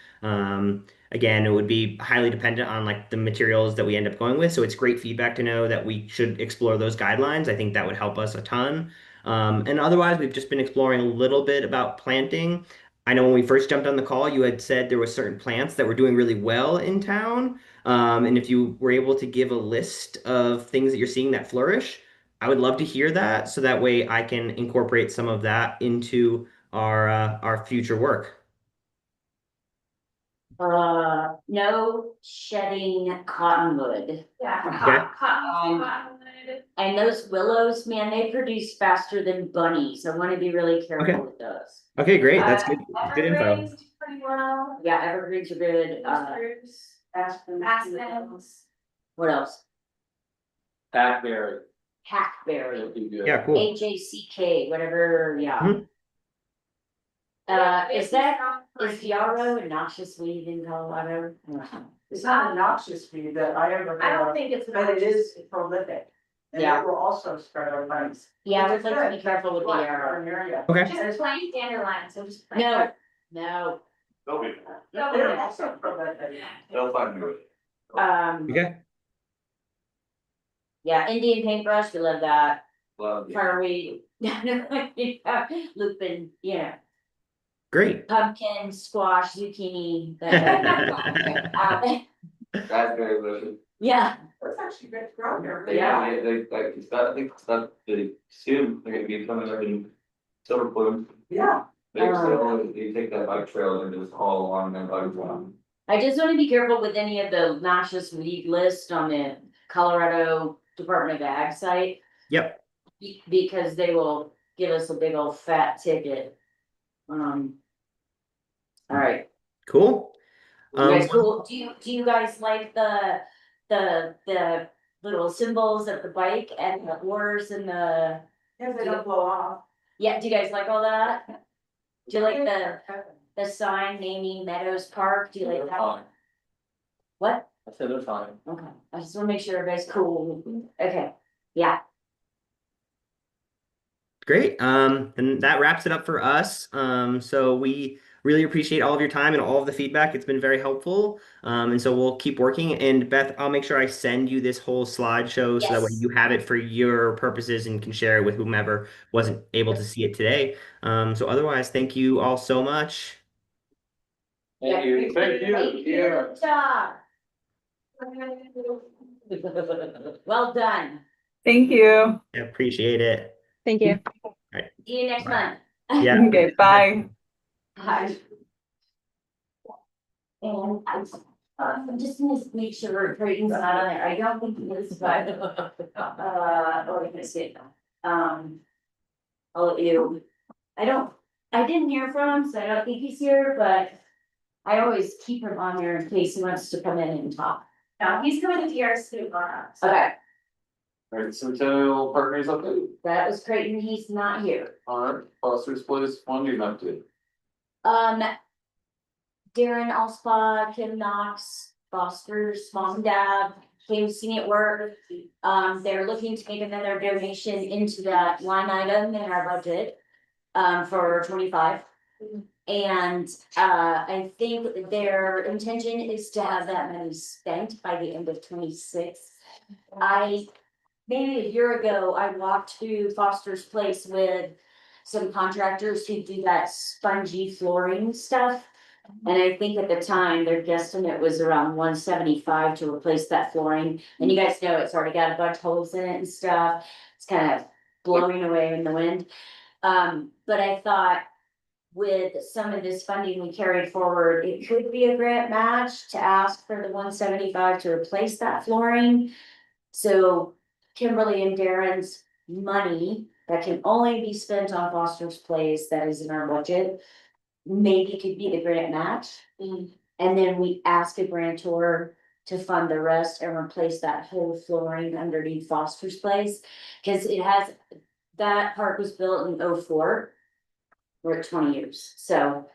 F: Again, it would be highly dependent on like the materials that we end up going with. So it's great feedback to know that we should explore those guidelines. I think that would help us a ton. And otherwise, we've just been exploring a little bit about planting. I know when we first jumped on the call, you had said there were certain plants that were doing really well in town. And if you were able to give a list of things that you're seeing that flourish, I would love to hear that. So that way I can incorporate some of that into our future work.
C: No shedding cottonwood.
D: Yeah.
C: Um, And those willows, man, they produce faster than bunnies. I want to be really careful
F: Okay.
C: with those.
F: Okay, great. That's good. Good info.
D: Evergreens do pretty well.
C: Yeah, evergreens are good.
D: Spruce, aspens.
C: What else?
A: Hackberry,
C: Hackberry,
A: that'd be good.
F: Yeah, cool.
C: HACK, whatever, yeah.
F: Mhm.
C: Is yarrow a noxious weed in Colorado?
E: It's not a noxious weed that I ever
D: I
E: heard
D: don't
E: of,
D: think it's.
E: but it is prolific. And
C: Yeah.
E: it will also spread our bugs.
C: Yeah, I would like to be careful with the
E: Our
C: yarrow.
E: area.
F: Okay.
D: Just plain dandelion, so just. plain.
C: No,
B: They'll be,
E: They're also prolific.
B: they'll find me.
F: Okay.
C: Yeah, Indian paintbrush, we love that.
H: Love.
C: Fireweed, lupin,
F: Great.
C: pumpkin, squash, zucchini.
H: Raspberry bushes.
C: Yeah,
E: That's actually good to grow here.
C: Yeah.
H: They, like, it's got, I think it's got, they soon, they're gonna be coming up in Silver Plume.
E: Yeah.
H: You take that bike trail and just all along that bike trail.
C: I just want to be careful with any of the noxious weed list on the Colorado Department of Ag site.
F: Yep.
C: Because they will give us a big old fat ticket. All right.
F: Cool.
C: You guys cool? Do you guys like the little symbols of the bike and the oars and the,
E: Because they don't blow off.
C: yeah, do you guys like all that? Do you like the sign naming Meadows Park? Do you like that one? What?
A: I said they're fine.
C: Okay, I just wanna make sure everybody's cool. Okay, yeah.
F: Great. And that wraps it up for us. So we really appreciate all of your time and all of the feedback. It's been very helpful. And so we'll keep working. And Beth, I'll make sure I send you this whole slideshow so that way
C: Yes.
F: you have it for your purposes and can share it with whomever wasn't able to see it today. So otherwise, thank you all so much.
A: Thank you.
B: Thank you.
C: Good job. Well done.
I: Thank you.
F: I appreciate it.
G: Thank you.
C: See you next month.
F: Yeah.
I: Okay, bye.
C: Hi. And I'm just gonna make sure Creighton's not on there. I don't think he is, but, or I see it. I'll let you, I didn't hear from him, so I don't think he's here, but I always keep him on there in case he wants to come in and talk.
D: No, he's coming to yours too,
C: Okay,
B: Alright, Centennial Partners update,
C: that was Creighton. He's not here.
B: alright, Foster's Place funding update.
C: Darren Alspa, Kim Knox, Foster's mom and dad came to see me at work. They're looking to make another donation into that line item in our budget, for 25. And, I think their intention is to have that money spent by the end of 26. Maybe a year ago, I walked through Foster's Place with some contractors who do that spongy flooring stuff. And I think at the time, their guesstimate was around 175 to replace that flooring. And you guys know it's already got a bunch of holes in it and stuff. It's kind of blowing away in the wind. But I thought with some of this funding we carried forward, it could be a grant match to ask for the 175 to replace that flooring. So Kimberly and Darren's money that can only be spent on Foster's Place that is in our budget, maybe could be the grant match. And then we ask a grantor to fund the rest and replace that whole flooring underneath Foster's Place. Cause it has, that park was built in '04. We're at 20 years, so.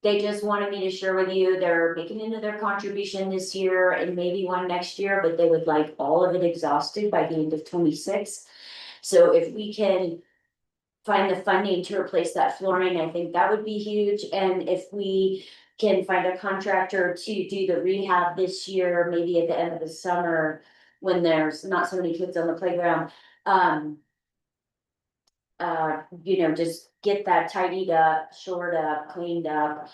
C: They just wanted me to share with you, they're making into their contribution this year and maybe one next year, but they would like all of it exhausted by the end of '26. So if we can find the funding to replace that flooring, I think that would be huge. And if we can find a contractor to do the rehab this year, maybe at the end of the summer, when there's not so many kids on the playground, just get that tidied up, shored up, cleaned up.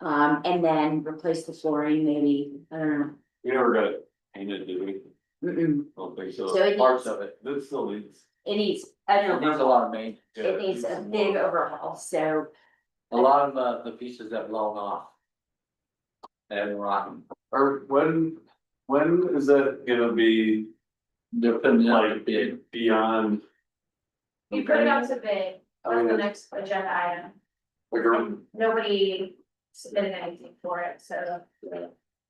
C: And then replace the flooring, maybe, I don't know.
B: We never got it painted, did we?
C: Mm-mm.
B: Don't think
C: So
B: so.
C: it
A: Parts
C: needs,
A: of it.
B: That still needs.
C: I
A: It
C: know,
A: needs a lot of main,
C: it needs a big overhaul, so.
A: a lot of the pieces have blown off. And rotten,
B: Or when is that gonna be
A: they're putting it out to
B: like
A: bid.
B: beyond?
D: We put it out to bid,
B: I
D: that's
B: mean,
D: the
B: it's-
D: next agenda item,
B: Like,
D: and nobody submitted anything for it, so. We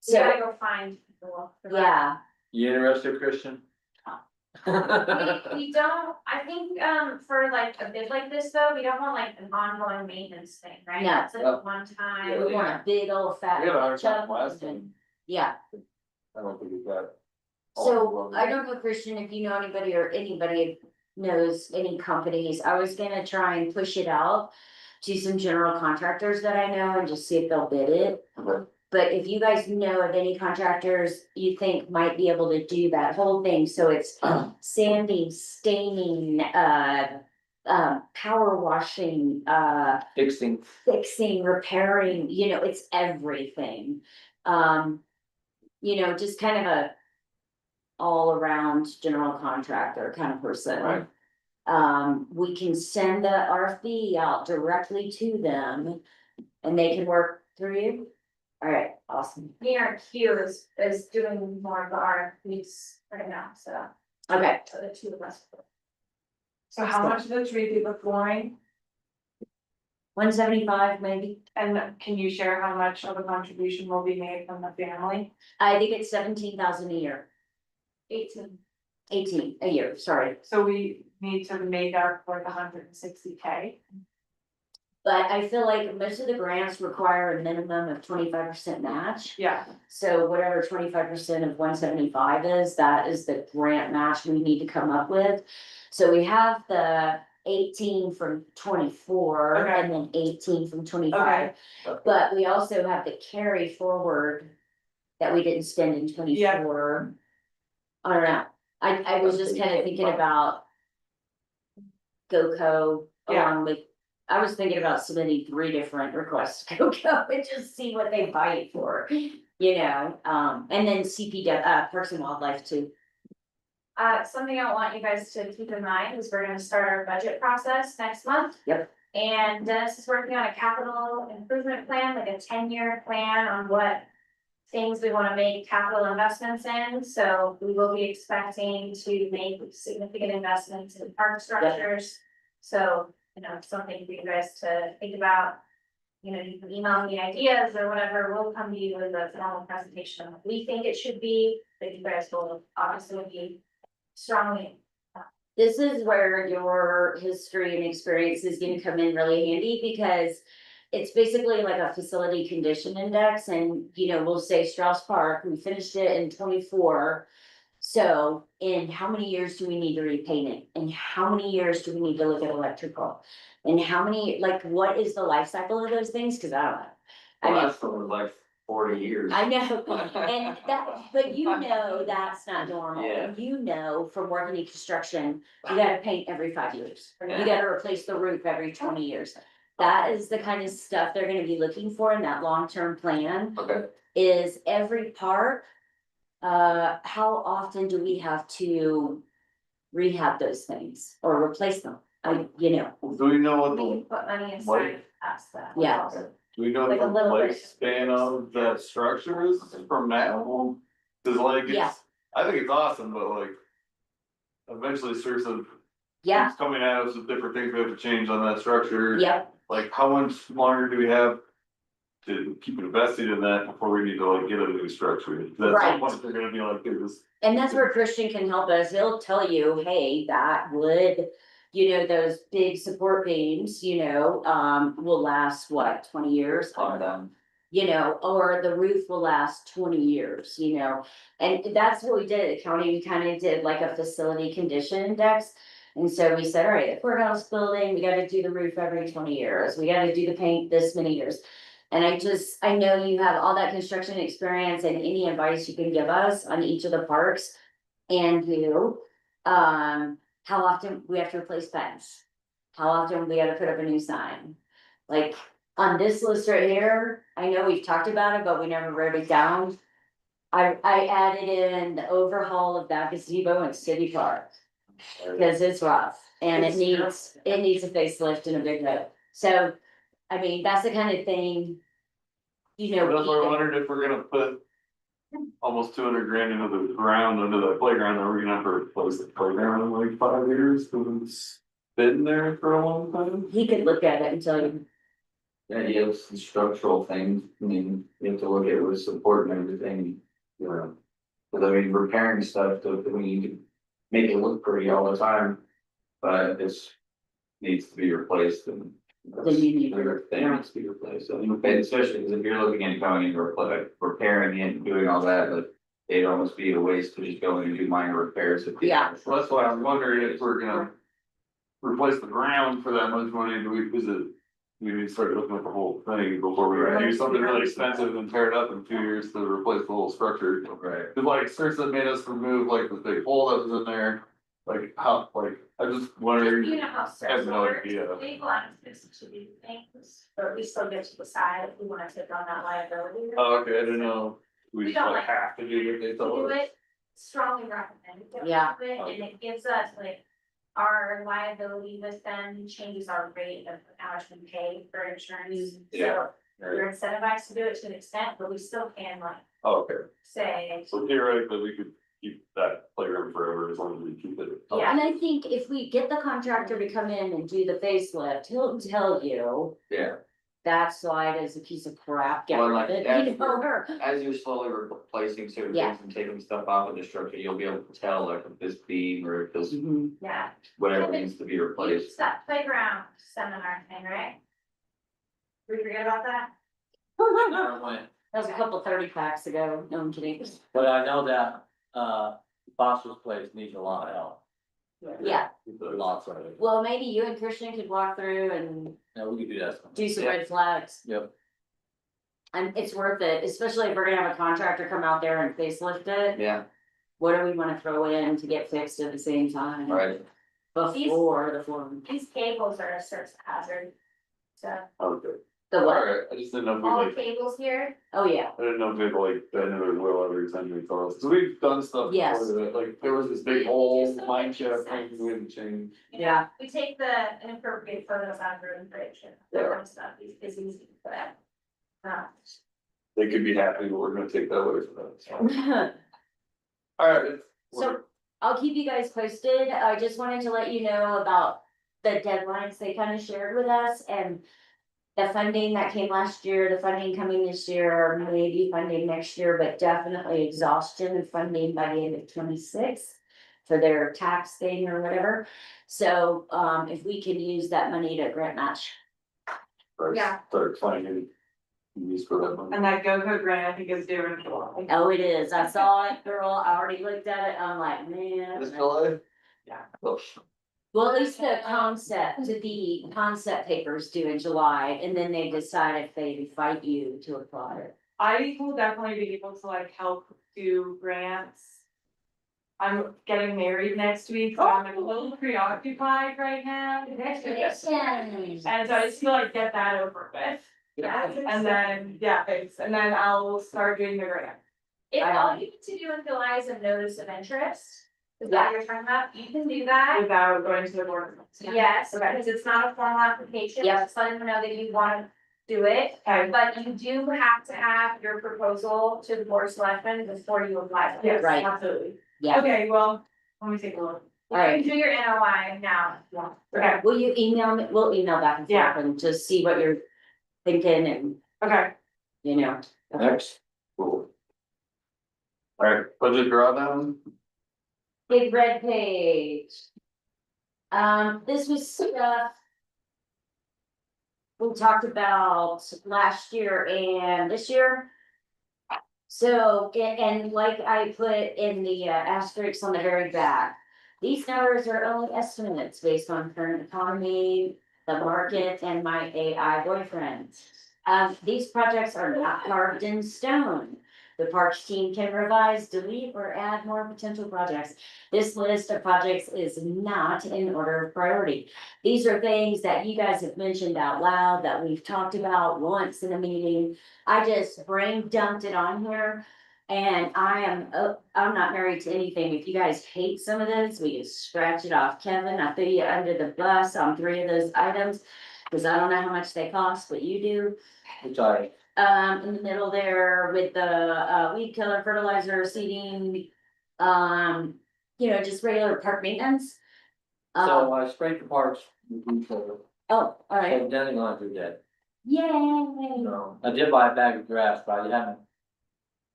C: So,
D: gotta go find people. for that.
C: yeah,
A: You interested, Christian?
D: We don't, I think, for like a bid like this though, we don't want like an ongoing maintenance thing, right?
C: No.
D: It's like
A: Well,
D: one
C: we
D: time.
C: want a big old fat.
B: We had a hard time
C: chunk
B: last
C: and-
B: time.
C: Yeah,
B: I don't think we've got.
C: so I don't know, Christian, if you know anybody or anybody knows any companies, I was gonna try and push it out to some general contractors that I know and just see if they'll bid it.
B: Okay.
C: But if you guys know of any contractors you think might be able to do that whole thing, so it's sanding, staining, power washing,
A: Fixing,
C: fixing, repairing, it's everything. Just kind of a all around general contractor kind of person.
B: Right.
C: We can send the RFP out directly to them and they can work through you. All right, awesome.
D: PRQ is doing more of the RFPs right now, so.
C: Okay,
D: So the two of us.
J: So how much of the tree do the flooring?
C: 175 maybe.
J: And can you share how much of a contribution will be made from the family?
C: I think it's 17,000 a year,
D: 18.
C: 18 a year, sorry.
J: So we need to make up for the 160K.
C: But I feel like most of the grants require a minimum of 25% match.
J: Yeah,
C: So whatever 25% of 175 is, that is the grant match we need to come up with. So we have the 18 from 24
J: Okay.
C: and then 18 from 25. But we also have the carry forward that we didn't spend in 24. I don't know, I was just kind of thinking about GoCo
J: Yeah.
C: along with, I was thinking about submitting 3 different requests to GoCo and just see what they bite for, and then CPW, Parks and Wildlife too.
D: Something I want you guys to keep in mind is we're gonna start our budget process next month.
C: Yep.
D: And Dennis is working on a capital improvement plan, like a 10-year plan on what things we wanna make capital investments in. So we will be expecting to make significant investments in park structures. So, something for you guys to think about. You can email me ideas or whatever, we'll come to you with a formal presentation of what we think it should be, that you guys will obviously be strongly.
C: This is where your history and experience is gonna come in really handy because it's basically like a facility condition index and, we'll say Strauss Park, we finished it in 24. So in how many years do we need to repaint it? And how many years do we need to look at electrical? And how many, what is the life cycle of those things? Cause I don't know. I
B: Well,
C: mean,
B: that's for like
H: 40 years.
C: I know, and that, but you know that's not normal.
H: Yeah.
C: You know, from working in construction, you gotta paint every 5 years. You
H: Yeah.
C: gotta replace the roof every 20 years. That is the kind of stuff they're gonna be looking for in that long-term plan,
H: Okay,
C: is every park. How often do we have to rehab those things or replace them? You know,
B: Do we know what
D: We
B: the,
D: can put money aside
B: Like-
D: past that.
C: Yeah.
B: do we know
D: Like a
B: the
D: little bit.
B: lifespan of that structure is from now? Cause like,
C: Yeah.
B: it's, I think it's awesome, but like. Eventually starts of
C: yeah,
B: keeps coming at us with different things we have to change on that structure.
C: yeah,
B: Like, how much longer do we have to keep invested in that before we need to like get a new structure? That's
C: Right.
B: some point they're gonna be like, this.
C: and that's where Christian can help us. He'll tell you, hey, that would. You know, those big support beams, you know, will last what, 20 years?
H: on them.
C: You know, or the roof will last 20 years, you know, and that's what we did at the county, we kind of did like a facility condition index. And so we said, all right, the courthouse building, we gotta do the roof every 20 years, we gotta do the paint this many years. And I know you have all that construction experience and any advice you can give us on each of the parks. And how often we have to replace fence? How often we gotta put up a new sign? Like, on this list right here, I know we've talked about it, but we never wrote it down. I added in the overhaul of that gazebo in City Park. Cause it's rough and it needs a facelift and a big note. So, I mean, that's the kind of thing. You know.
B: That's why I wondered if we're gonna put. Almost 200 grand into the ground under the playground, are we gonna have to replace the playground in like 5 years? Cause it's been there for a long time.
C: He could look at it and tell you,
H: Yeah, you have some structural things, I mean, you have to look at it with support and everything, you know. Cause I mean, repairing stuff, we need to make it look pretty all the time, but it's needs to be replaced and.
C: Then you need to-
H: Everything needs to be replaced, so, and especially because if you're looking at going and repairing it and doing all that, like. It'd almost be a waste to just go in and do minor repairs.
C: Yeah.
B: Well, that's why I'm wondering if we're gonna. Replace the ground for that much money, do we visit? We need to start looking at the whole thing before we do something really expensive and tear it up in 2 years to replace the whole structure.
H: Right.
B: Cause like, Circa made us remove like the big hole that was in there, like how, like, I just
D: You
B: wondering.
D: know how
B: I have no
D: works,
B: idea.
D: we go out and fix it to do things, but we still get to decide if we wanna take on that liability.
B: Oh, okay, I didn't know, we
D: We
B: just
D: don't
B: like
D: like-
B: have to do what they
D: To
B: told
D: do
B: us.
D: it, strongly recommend that we
C: Yeah.
D: do it, and it gives us like. Our liability with them changes our rate of how much we pay for insurance,
B: Yeah.
D: so. We're incentivized to do it to an extent, but we still can like
B: Oh, okay,
D: say,
B: so theoretically, we could keep that playground forever as long as we keep it.
D: Yeah.
C: and I think if we get the contractor to come in and do the facelift, he'll tell you.
H: Yeah,
C: That slide is a piece of crap, get
H: Well,
C: rid
H: like,
C: of it,
H: that's
C: you know, or-
H: as you're slowly replacing certain
C: Yeah.
H: things and taking stuff off of the structure, you'll be able to tell like if this beam or if this,
C: Mhm.
D: yeah.
H: whatever needs to be
D: You
H: replaced.
D: that playground seminar thing, right? We forget about that?
C: That was a couple 30 packs ago, no, I'm kidding.
A: But I know that, Bosco's place needs a lot of help,
C: Yeah,
A: lots of it.
C: well, maybe you and Christian could walk through and
A: Yeah, we could do that.
C: do some
H: Yeah.
C: red flags.
A: Yep.
C: And it's worth it, especially if we're gonna have a contractor come out there and facelift it.
H: Yeah,
C: What do we wanna throw in to get fixed at the same time?
H: right,
C: Before the form,
D: These cables are a service hazard. So
B: Okay,
C: the what?
B: alright, I just didn't know if we
D: all the
B: like,
D: cables here,
C: Oh, yeah,
B: I didn't know if we'd like bend it or will every time we call us, cause we've done stuff
C: Yes.
B: before that, like, there was this big hole, mine shaft, thing we hadn't changed.
C: yeah,
D: we take the inappropriate photos out of room bridge and that kind of stuff is easy for that.
B: They could be happy, but we're gonna take that away from them, so. Alright.
C: So I'll keep you guys posted. I just wanted to let you know about the deadlines they kind of shared with us and the funding that came last year, the funding coming this year, maybe funding next year, but definitely exhaustion of funding by the end of 26 for their tax thing or whatever. So if we can use that money to grant match.
D: Yeah.
B: Start finding use for that money.
J: And that GoCo grant, I think is due in July.
C: Oh, it is. I saw it, girl. I already looked at it. I'm like, man.
B: July?
J: Yeah.
B: Oh,
C: Well, at least the concept papers due in July, and then they decide if they invite you to apply.
J: I will definitely be able to like help do grants. I'm getting married next week, so I'm a little preoccupied right now.
C: Congratulations.
J: And so I just feel like get that over with.
C: Yeah.
J: And then, yeah, thanks, and then I'll start doing the grant.
D: If all you need to do in July is a notice of interest, is that what you're talking about, you can do that.
J: Without going to the board.
D: Yes,
J: Okay.
D: because it's not a formal application,
C: Yep.
D: just letting them know that you wanna do it.
J: Okay.
D: But you do have to have your proposal to the board of selectmen before you apply. for it.
J: Yes,
C: Right.
J: absolutely.
C: Yeah,
J: Okay, well, let me take a look.
D: You
C: All right.
D: can do your NOI now.
J: Okay,
C: will you email me, we'll email back and
J: Yeah.
C: forth and just see what you're thinking and,
J: okay.
C: you know.
B: Next. Cool. Alright, budget drawdown,
C: Big red page. This was stuff we talked about last year and this year. So, and like I put in the asterisks on the very back, these numbers are only estimates based on current economy, the market, and my AI boyfriend. These projects are not carved in stone. The parks team can revise, delete, or add more potential projects. This list of projects is not in order of priority. These are things that you guys have mentioned out loud, that we've talked about once in a meeting. I just brain dumped it on here. And I'm not married to anything. If you guys hate some of this, we can scratch it off. Kevin, I threw you under the bus on 3 of those items. Cause I don't know how much they cost, but you do.
A: Which I,
C: In the middle there with the weed killer, fertilizer, seeding. Just regular park maintenance.
A: so I sprayed the parks with weed killer,
C: Oh, alright,
A: so then going through that.
C: yay,
A: So I did buy a bag of grass, but I haven't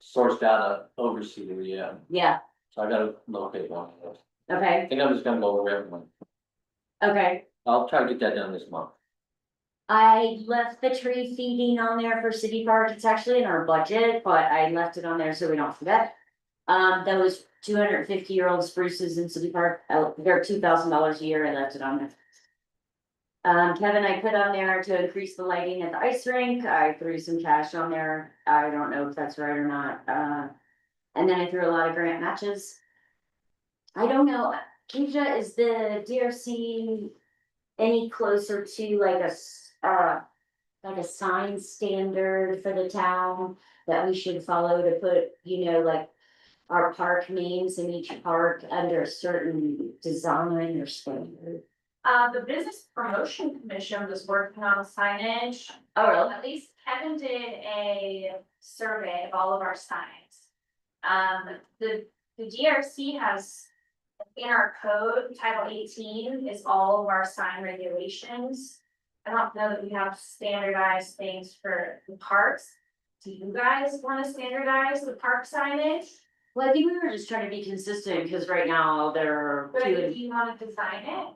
A: sourced out a overseeder yet,
C: yeah,
A: so I gotta locate one.
C: okay,
A: I think I'm just gonna go over everyone.
C: okay.
A: I'll try to get that done this month.
C: I left the tree feeding on there for City Park, it's actually in our budget, but I left it on there so we don't forget. Those 250-year-old spruces in City Park, they're $2,000 a year, I left it on there. Kevin, I put on there to increase the lighting at the ice rink, I threw some cash on there, I don't know if that's right or not, and then I threw a lot of grant matches. I don't know, Keisha, is the DRC any closer to like a sign standard for the town that we should follow to put, like our park names in each park under a certain design or standard?
D: The Business Promotion Commission was working on signage.
C: Oh, really?
D: At least Kevin did a survey of all of our signs. The DRC has, in our code, Title 18 is all of our sign regulations. I don't know that we have standardized things for the parks. Do you guys wanna standardize the park signage?
C: Well, I think we were just trying to be consistent, because right now there
D: But
C: are
D: do
C: two,
D: you wanna design it?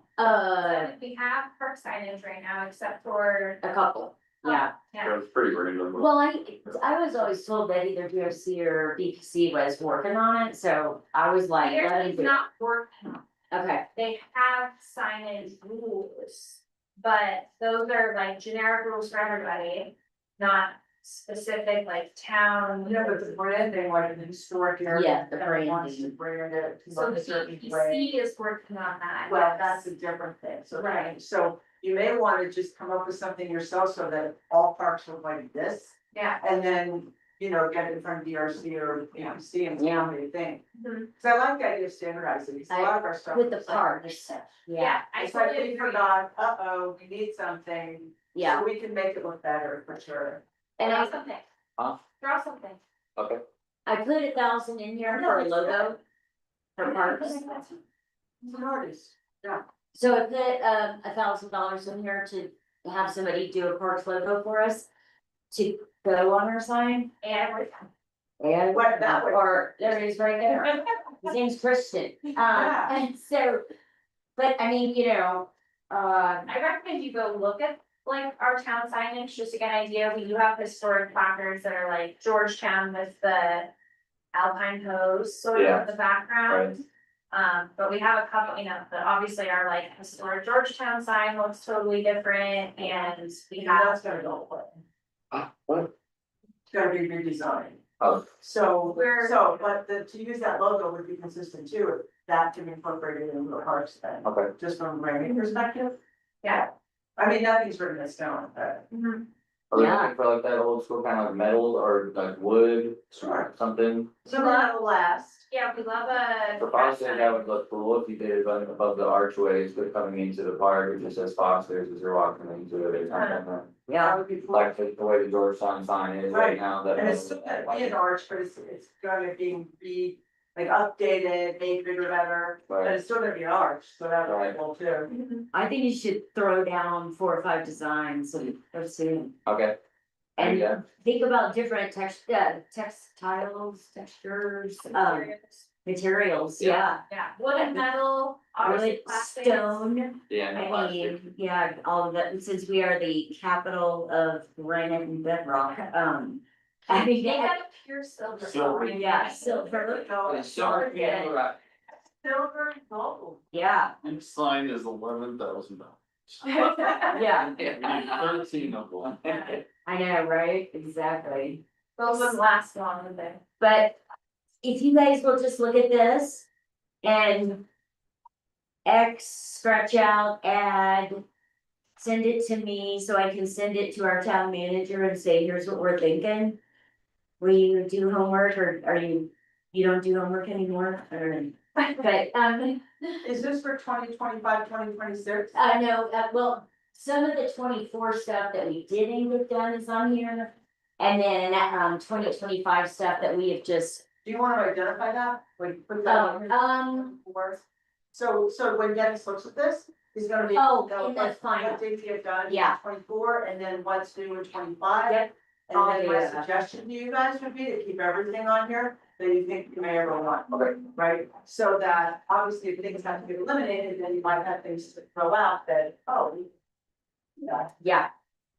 D: We have park signage right now, except for.
C: a couple, yeah.
D: Yeah,
B: that's pretty random.
C: Well, I was always told that either DRC or BPC was working on it, so I was like, let
D: there's
C: him do it.
D: not working.
C: Okay,
D: They have signage rules, but those are like generic rules for everybody, not specific like town.
E: You know, but the branding, like an historic area.
C: Yeah, the
E: that wants to
C: branding.
E: brand it
D: So
E: in
D: the
E: a certain way.
D: PPC is working on that.
E: Well,
D: yes.
E: that's a different thing, so.
D: Right.
E: So you may wanna just come up with something yourself so that all parks look like this,
D: Yeah.
E: and then, get it from DRC or PPC and see
C: Yeah.
E: what they think.
D: Mhm.
E: Cause I like the idea of standardizing, because a lot of our stuff.
C: with the
E: is like-
C: parks, yeah,
D: I
E: It's like
D: totally
E: we
D: agree.
E: forgot, we need something.
C: yeah,
E: So we can make it look better for sure.
C: and
D: Draw
C: I
D: something.
A: Huh?
D: Draw something.
A: Okay.
C: put 1,000 in here
E: No,
C: for a
E: it's
C: logo. For parks,
E: It's an artist, yeah.
C: so I put $1,000 in here to have somebody do a parks logo for us. To go on our sign,
D: And
C: and
E: What, that would-
C: or there it is right there. His name's Christian,
E: Yeah.
C: and so, but I mean,
D: I recommend you go look at like our town signage, just to get an idea. We do have historic placards that are like Georgetown with the Alpine hose sort of
B: Yeah.
D: in the background. But we have a couple, but obviously our like historic Georgetown sign looks totally different, and we
E: Yeah,
D: have.
E: that's gonna go away.
B: What?
E: gonna be redesigned.
H: Oh.
E: So,
D: We're-
E: but to use that logo would be consistent too, if that can be incorporated into the parks then,
H: Okay.
E: just from a branding perspective.
D: Yeah.
E: I mean, nothing's written in stone, but.
H: Are they
C: Yeah.
H: looking for like that old school kind of like metal or like wood?
E: Sure.
H: Something?
E: So that'll last.
D: Yeah, we love a.
H: For Foster's, that would look cool if you did it above the archways, but coming into the park, it just says Foster's as you're walking into it. It's kind of
E: That
C: Yeah,
E: would be cool.
H: like the way the Georgetown sign is right now. That
E: And it's still gonna be an arch, but it's gonna be like updated, made bigger, better, but
H: Right.
E: it's still gonna be an arch, so that would
H: Right.
E: be cool too.
C: I think you should throw down 4 or 5 designs and pursue.
H: Okay.
C: And
H: Yeah.
C: think about different textiles, textures, materials, yeah.
D: Yeah, wood and metal, obviously
C: Wood,
D: plastic.
C: stone,
H: Yeah. no
C: I
H: plastic.
C: mean, yeah, all of that, since we are the capital of granite and bedrock, I mean,
D: They have pure silver.
B: Silver.
C: yeah, silver,
H: It's silver, yeah, right.
E: Silver and gold.
C: yeah,
B: Each sign is $11,000.
C: yeah,
B: We need 13 of them.
C: I know, right, exactly.
D: Those would last longer than.
C: But if you guys will just look at this and scratch out, add, send it to me so I can send it to our town manager and say, here's what we're thinking. Will you do homework or are you don't do homework anymore? I don't know. But,
E: Is this for 2025, 2026?
C: I know, well, some of the 24 stuff that we didn't get done is on here. And then, 2025 stuff that we have just,
E: Do you wanna identify that? Like, put that on here? So when Dennis looks at this, he's gonna be.
C: Oh,
E: know
C: in the
E: what
C: final.
E: things get done in
C: Yeah.
E: 24, and then what's due in 25.
C: Yep.
E: And then my
C: Yeah.
E: suggestion to you guys would be to keep everything on here that you think you may ever want. Okay. Right, so that obviously if things have to be eliminated, then you might have things to throw out that, oh. Yeah,
C: yeah.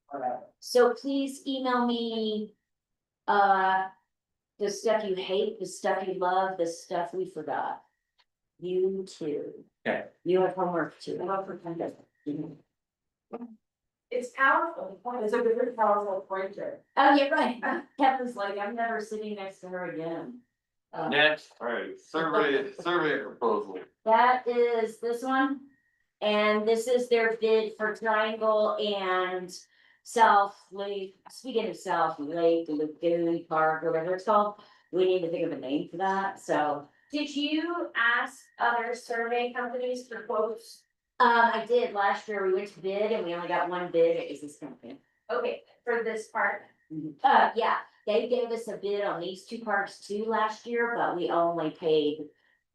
E: whatever.
C: So please email me, the stuff you hate, the stuff you love, the stuff we forgot. You too.
H: Okay.
C: You have homework too.
E: I love for kind of.
D: It's powerful.
E: It's a very powerful pointer.
C: Oh, you're right. Kevin's like, I'm never sitting next to her again.
B: Next, all right, survey proposal.
C: That is this one. And this is their bid for Triangle and South Lake, speaking of South Lake, Lagoon Park, whatever it's called. We need to think of a name for that, so.
D: Did you ask other survey companies for quotes?
C: I did last year, we went to bid and we only got one bid, it was this company.
D: Okay, for this part,
C: Yeah, they gave us a bid on these 2 parks too last year, but we only paid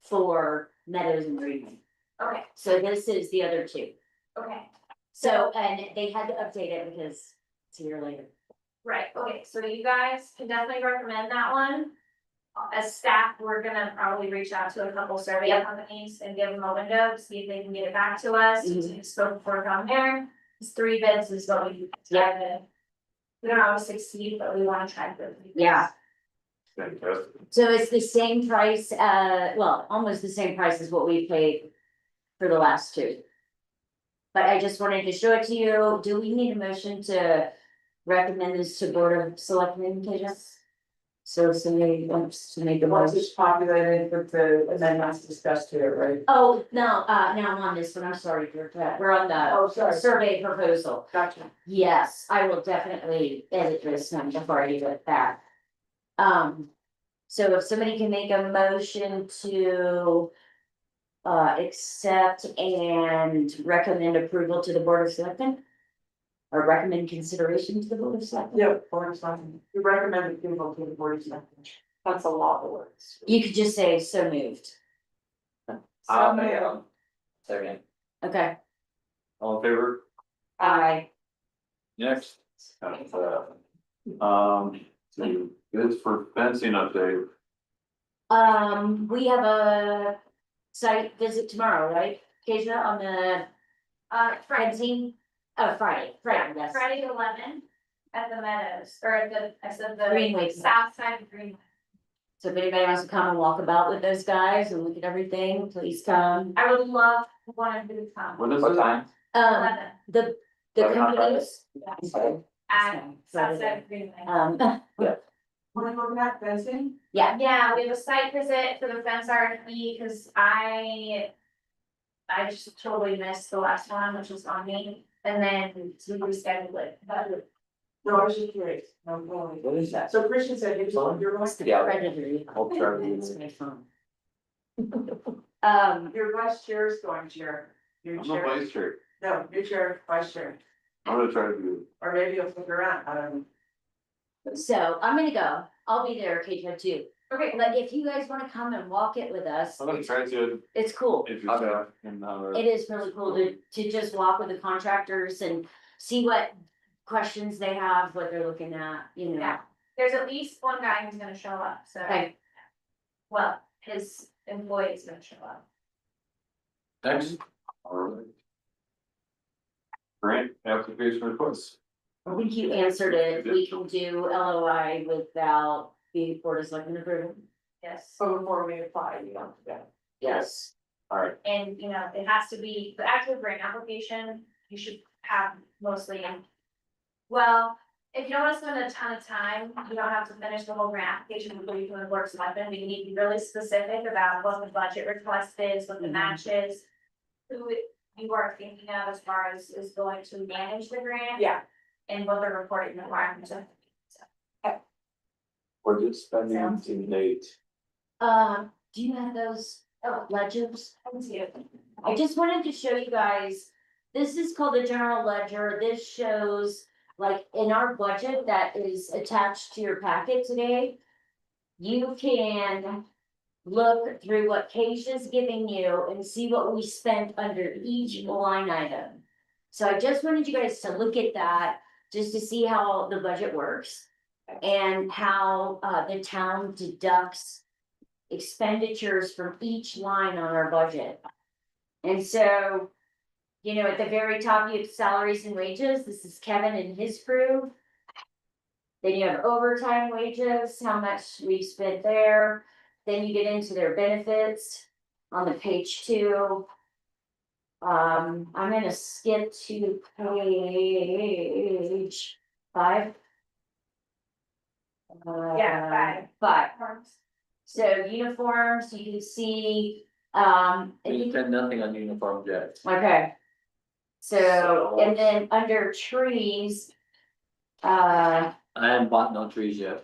C: for Meadows and Greenway.
D: okay,
C: So this is the other 2.
D: okay,
C: So, and they had to update it because it's a year later.
D: right, okay, so you guys can definitely recommend that one. As staff, we're gonna probably reach out to a couple survey
C: Yep.
D: companies and give them a window to see if they can get it back to us,
C: Mhm.
D: spoke for down there. It's 3 bids is what we decided. We don't always succeed, but we wanna try to.
C: Yeah.
B: Fantastic.
C: So it's the same price, well, almost the same price as what we paid for the last 2. But I just wanted to show it to you. Do we need a motion to recommend this to Board of Selectmen, Tejas? So somebody wants to make a
E: Once
C: motion.
E: it's populated with the amendments discussed here, right?
C: Oh, no, now I'm on this one. I'm sorry, we're on the
E: Oh, sorry,
C: survey proposal.
E: gotcha.
C: Yes, I will definitely edit this one before I do it back. So if somebody can make a motion to accept and recommend approval to the Board of Selectmen? Or recommend consideration to the Board of Selectmen?
E: Yep, board of selectmen, you recommend approval to the board of selectmen. That's a lot of words.
C: You could just say so moved.
H: Second.
C: Okay,
B: All in favor?
C: aye.
B: Next. So bids for fencing update.
C: We have a site visit tomorrow, right? Keisha, on the
D: Friday,
C: fencing, Friday, yes.
D: Friday 11 at the Meadows, or at the, I said the
C: Greenway.
D: south side of Greenway.
C: So if anybody wants to come and walk about with those guys and look at everything, please come.
D: I would love one of you to come.
B: What is
H: What
B: it?
H: time?
D: 11.
C: The
H: 11 on Friday?
C: companies,
H: Okay.
D: at Sunset Greenway.
E: When I'm looking at fencing,
D: Yeah, we have a site visit for the fence RFP, cause I just totally missed the last one, which was on me, and then we rescheduled it, but
E: no, I was just curious. No, no.
A: What is that?
E: So Christian said you're going to.
A: Yeah.
F: I'll try to-
C: It's my phone.
E: Your vice chair is going, chair. Your
B: I'm the
E: chair,
B: vice chair,
E: no, your chair, vice chair,
B: I'm gonna try to do
E: or maybe you'll flip around, I don't know.
C: So I'm gonna go. I'll be there occasionally too.
D: okay,
C: But if you guys wanna come and walk it with us,
B: I'm gonna try to,
C: it's cool.
B: if you're staff and,
C: It is really cool to just walk with the contractors and see what questions they have, what they're looking at, you know.
D: Yeah. There's at least one guy who's gonna show up, so.
C: Okay.
D: Well, his employee is gonna show up.
A: Next,
B: alright. Grant application request.
C: I think you answered it. We can do LOI without the board of selectmen approval.
D: Yes.
E: So before we apply, you don't, yeah.
C: Yes.
B: Alright,
D: And, you know, it has to be, the actual grant application, you should have mostly in. Well, if you don't wanna spend a ton of time, you don't have to finish the whole grant application before you do the work selectmen, we need to be really specific about what the budget request is, what the match is. Who you are thinking of as far as is going to manage the grant.
E: Yeah.
D: And what the reporting requirements are.
B: budget spending to date.
C: Do you have those ledgers?
D: I can see it.
C: I just wanted to show you guys, this is called the general ledger. This shows, like, in our budget that is attached to your packet today. You can look through what Keisha is giving you and see what we spent under each line item. So I just wanted you guys to look at that, just to see how the budget works. And how the town deducts expenditures from each line on our budget. And so, you know, at the very top, you have salaries and wages. This is Kevin and his crew. Then you have overtime wages, how much we spent there. Then you get into their benefits on the page 2. I'm gonna skip to page 5.
D: Yeah,
C: 5. So uniforms, you can see, and
A: we
C: you
A: spend nothing on uniform yet.
C: okay. So, and then under trees,
A: I haven't bought no trees yet.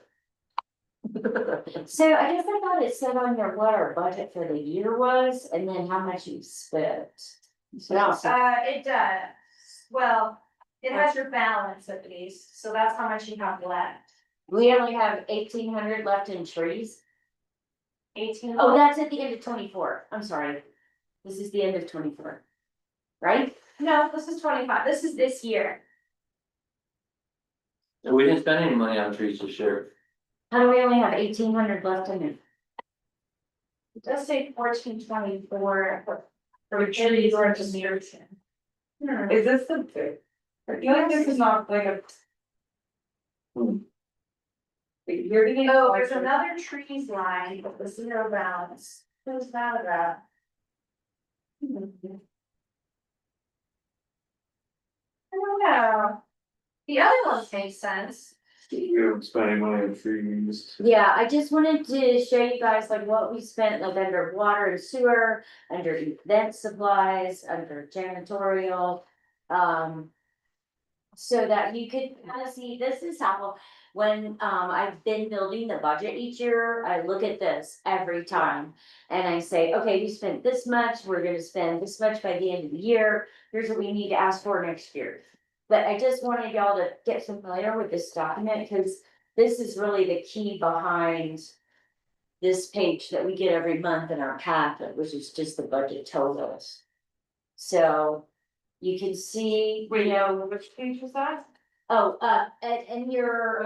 C: so I guess I thought it said on there what our budget for the year was, and then how much you spent. So
D: it does, well, it has your balance at least, so that's how much you have left.
C: we only have 1,800 left in trees.
D: 18.
C: Oh, that's at the end of 24. I'm sorry. This is the end of 24. Right?
D: No, this is 25, this is this year.
A: So we didn't spend any money on trees this year.
C: How do we only have 1,800 left in it?
D: It does say 1424 for trees or just years.
J: Is this the? I feel like this is not like a. You're getting.
D: Oh, there's another trees line, but the zero balance, who's that about? I don't know. The other ones make sense.
B: You're spending money on trees.
C: Yeah, I just wanted to show you guys like what we spent like under water and sewer, under event supplies, under janitorial. So that you could kind of see, this is how, when I've been building the budget each year, I look at this every time. And I say, okay, we spent this much, we're gonna spend this much by the end of the year, here's what we need to ask for next year. But I just wanted y'all to get familiar with this document, because this is really the key behind this page that we get every month in our packet, which is just the budget totals. So you can see, you know,
J: Which page was that?
C: oh, and your,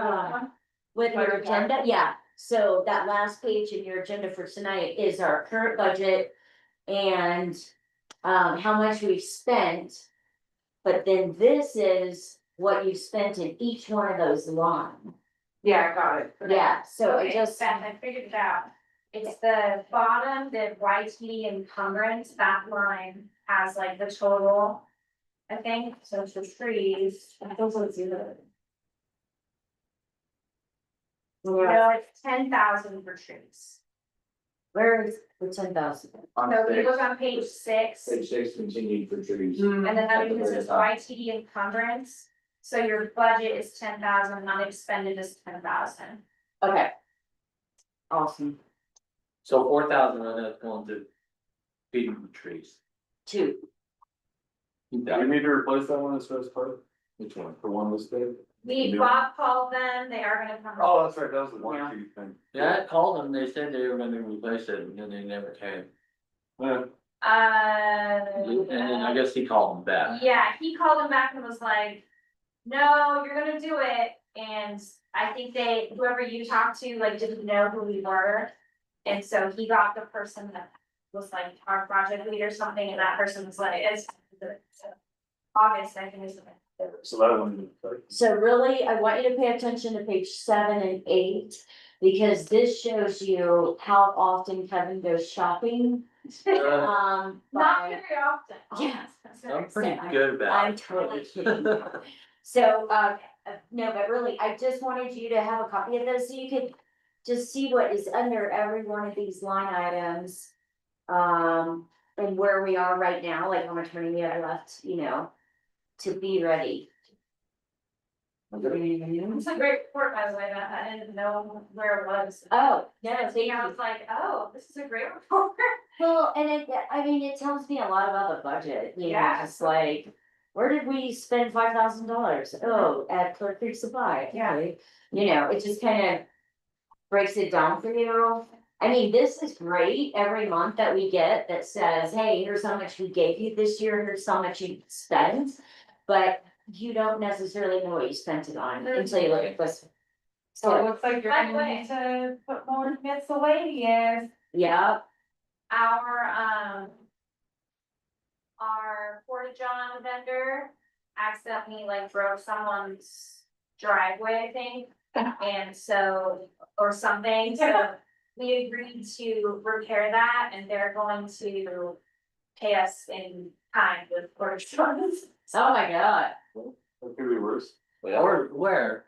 C: with your
J: Budget packet.
C: agenda, yeah. So that last page in your agenda for tonight is our current budget and how much we've spent. But then this is what you spent in each one of those lines.
J: Yeah, I got it.
C: Yeah, so I
D: Okay,
C: just,
D: Beth, I figured it out. It's the bottom, the YT encumbrance, that line has like the total. I think, so it's the trees, I think it's zero.
C: Yeah,
D: it's 10,000 for trees.
C: where is the 10,000?
H: On
D: So if you
H: six,
D: look on page 6,
H: page 6 continued for trees.
D: and then
H: At the
D: that
H: very
D: is
H: top.
D: YTD encumbrance. So your budget is 10,000, unexpended is 10,000.
C: Okay. Awesome,
A: So 4,000 of that's going to feeding the trees.
C: 2.
B: Do you need to replace that one as first part?
H: Which one?
B: The one listed?
D: Bob called them, they are gonna come.
B: Oh, that's right, that was the
C: Yeah.
B: warranty thing.
A: Yeah, I called them, they said they were gonna replace it, and then they never came.
B: Yeah.
A: And then I guess he called them back.
D: Yeah, he called him back and was like, no, you're gonna do it, and I think whoever you talked to, like, didn't know who we were. And so he got the person that was like our project lead or something, and that person was like, it's August, I think is.
B: So that one.
C: So really, I want you to pay attention to page 7 and 8, because this shows you how often Kevin goes shopping.
D: Not
C: By,
D: very often.
C: Yeah.
A: I'm pretty good about
C: I'm
A: it.
C: totally kidding. So, no, but really, I just wanted you to have a copy of this, so you could just see what is under every one of these line items. And where we are right now, like how much money we have left, to be ready.
D: It's a great report, by the way, that I didn't know where it was.
C: Oh, no, thank
D: I
C: you.
D: was like, oh, this is a great report.
C: Well, and it tells me a lot about the budget,
D: Yeah.
C: just like, where did we spend $5,000? Oh, at Clear Creek Supply.
D: Yeah.
C: Okay. It just kind of breaks it down for you. I mean, this is great every month that we get that says, hey, here's how much we gave you this year, here's how much you spent. But you don't necessarily know what you spent it on until you look at this.
J: So it looks like you're
D: By the
J: gonna
D: way.
J: need to put more miscellaneous.
C: Yeah,
D: Our Porta John vendor accidentally like broke someone's driveway, I think. And so, or something, so we agreed to repair that and they're going to pay us in kind with Porta Johns.
C: oh my god.
B: That could be worse.
A: Where?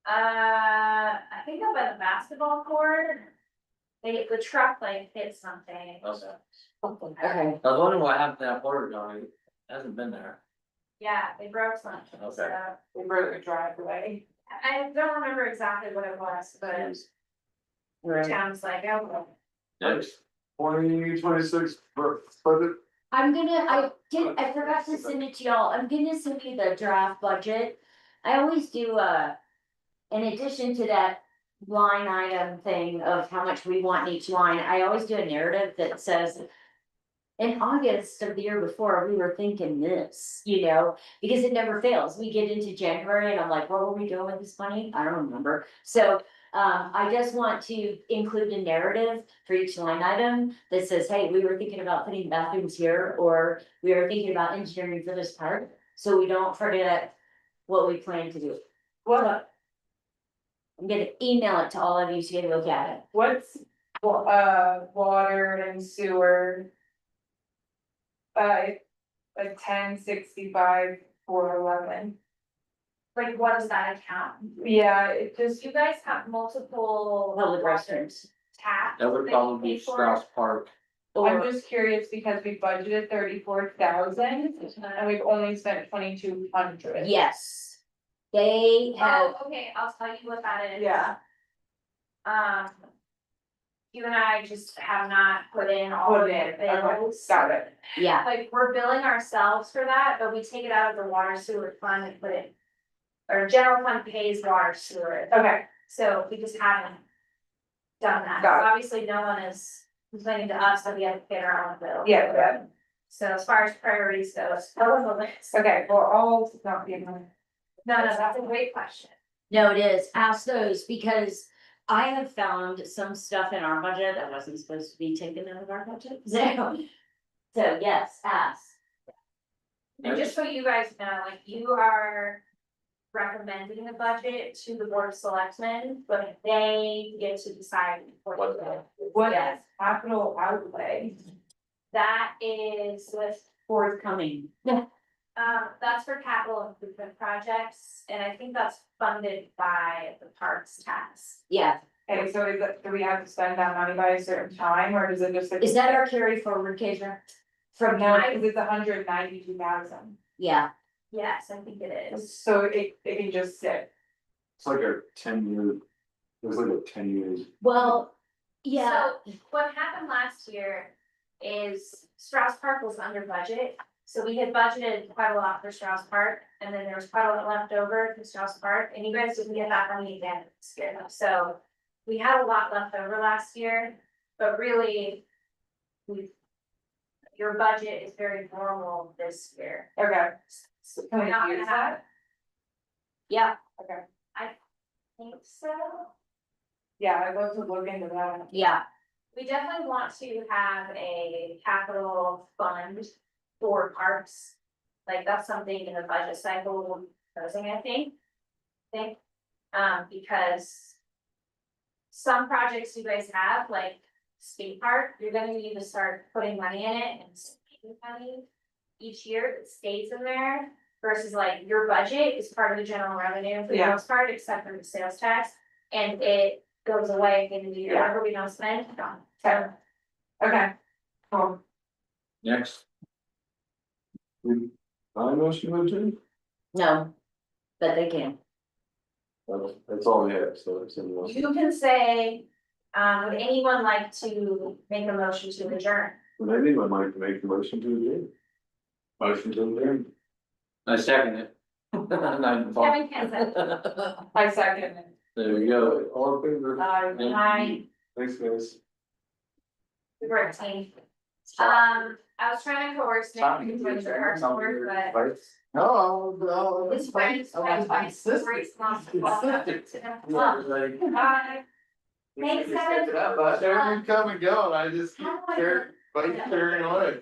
D: I think up at the basketball court. The truck like hit something.
A: Okay.
C: Okay,
A: I was wondering what happened to that Porter John, it hasn't been there.
D: Yeah, they broke something, so.
A: Okay.
J: We broke a driveway.
D: I don't remember exactly what it was, but the
C: right.
D: town's like, oh,
A: Next.
B: 2026 budget.
C: I forgot to send it to y'all, I'm gonna send you the draft budget. I always do, in addition to that line item thing of how much we want in each line, I always do a narrative that says. In August of the year before, we were thinking this, because it never fails, we get into January and I'm like, where were we going with this money? I don't remember, so. I just want to include a narrative for each line item that says, hey, we were thinking about putting bathrooms here, or we were thinking about engineering for this part. So we don't forget what we plan to do.
J: What,
C: I'm gonna email it to all of you so you can look at it.
J: what's, water and sewer? Like 1065 411.
D: like, what does that account?
J: Yeah, it just,
D: You guys have multiple.
C: Public
D: water
C: restrooms.
D: Taps.
A: That would
D: that you
A: probably be
D: pay for.
A: Strauss Park.
J: I'm
C: Or,
J: just curious because we budgeted 34,000 and we've only spent 2,200.
C: yes, they have,
D: Oh, okay, I'll tell you what that is.
J: Yeah.
D: You and I just have not put in all of
J: Put
D: it.
J: it, okay, got it.
C: yeah,
D: Like, we're billing ourselves for that, but we take it out of the water sewer fund and put it. Or general fund pays water sewer,
J: Okay,
D: so we just haven't. Done that,
J: Got it.
D: obviously no one is complaining to us that we have to pay our own bill.
J: yeah, good.
D: So as far as priorities go, it's still on the list.
J: Okay, well, I'll not be in my.
D: No, that's a great question.
C: no, it is, ask those, because I have found some stuff in our budget that wasn't supposed to be taken out of our budget, so yes, ask.
D: And just so you guys know, like, you are recommending the budget to the board of selectmen, but they get to decide what to do.
J: What is
D: Yes.
J: capital outlay?
D: That is with,
C: Forthcoming.
D: That's for capital improvement projects, and I think that's funded by the parks tax.
C: Yeah,
J: Okay, so is that, do we have to spend that money by a certain time, or does it just?
C: is that our carry forward, Keisha? From,
J: No, because it's 192,000,
C: yeah,
D: Yes, I think it is.
J: so it can just sit.
B: It's like a 10-year, it was like a 10 years.
C: well, yeah,
D: So what happened last year is Strauss Park was under budget. So we had budgeted quite a lot for Strauss Park, and then there was quite a lot left over for Strauss Park, and you guys didn't get that money again this year. So we had a lot left over last year, but really your budget is very normal this year.
J: Okay. So can
D: We're
J: we
D: not
J: use
D: gonna
J: that?
D: have,
C: yeah,
D: I think so.
J: Yeah, I'd love to look into that.
C: yeah,
D: We definitely want to have a capital fund for parks. Like that's something in the budget cycle we're proposing, I think. Because some projects you guys have, like skate park, you're gonna need to start putting money in it and spending money each year that stays in there. Versus like your budget is part of the general revenue for the
J: Yeah.
D: most part, except for the sales tax, and it goes away at the end of the year,
J: Yeah.
D: whatever we don't spend, gone.
J: Okay. Okay, cool.
A: Next,
B: I motion to adjourn?
C: no, but they can.
B: That's all we have, so it's in the.
D: You can say, would anyone like to make a motion to adjourn?
B: Maybe I might make the motion to adjourn. Motion to adjourn.
A: I second it. Not involved.
D: Kevin can say,
J: I second it.
A: There we go.
B: All in favor?
D: hi,
B: Thanks, guys.
D: we were a team. I was trying to coerce Nick to join the parks board, but
B: No,
D: his friends, great mom. Bye. Thanks, Kevin.
B: Everyone come and go, and I just keep
D: How do I-
B: turning away.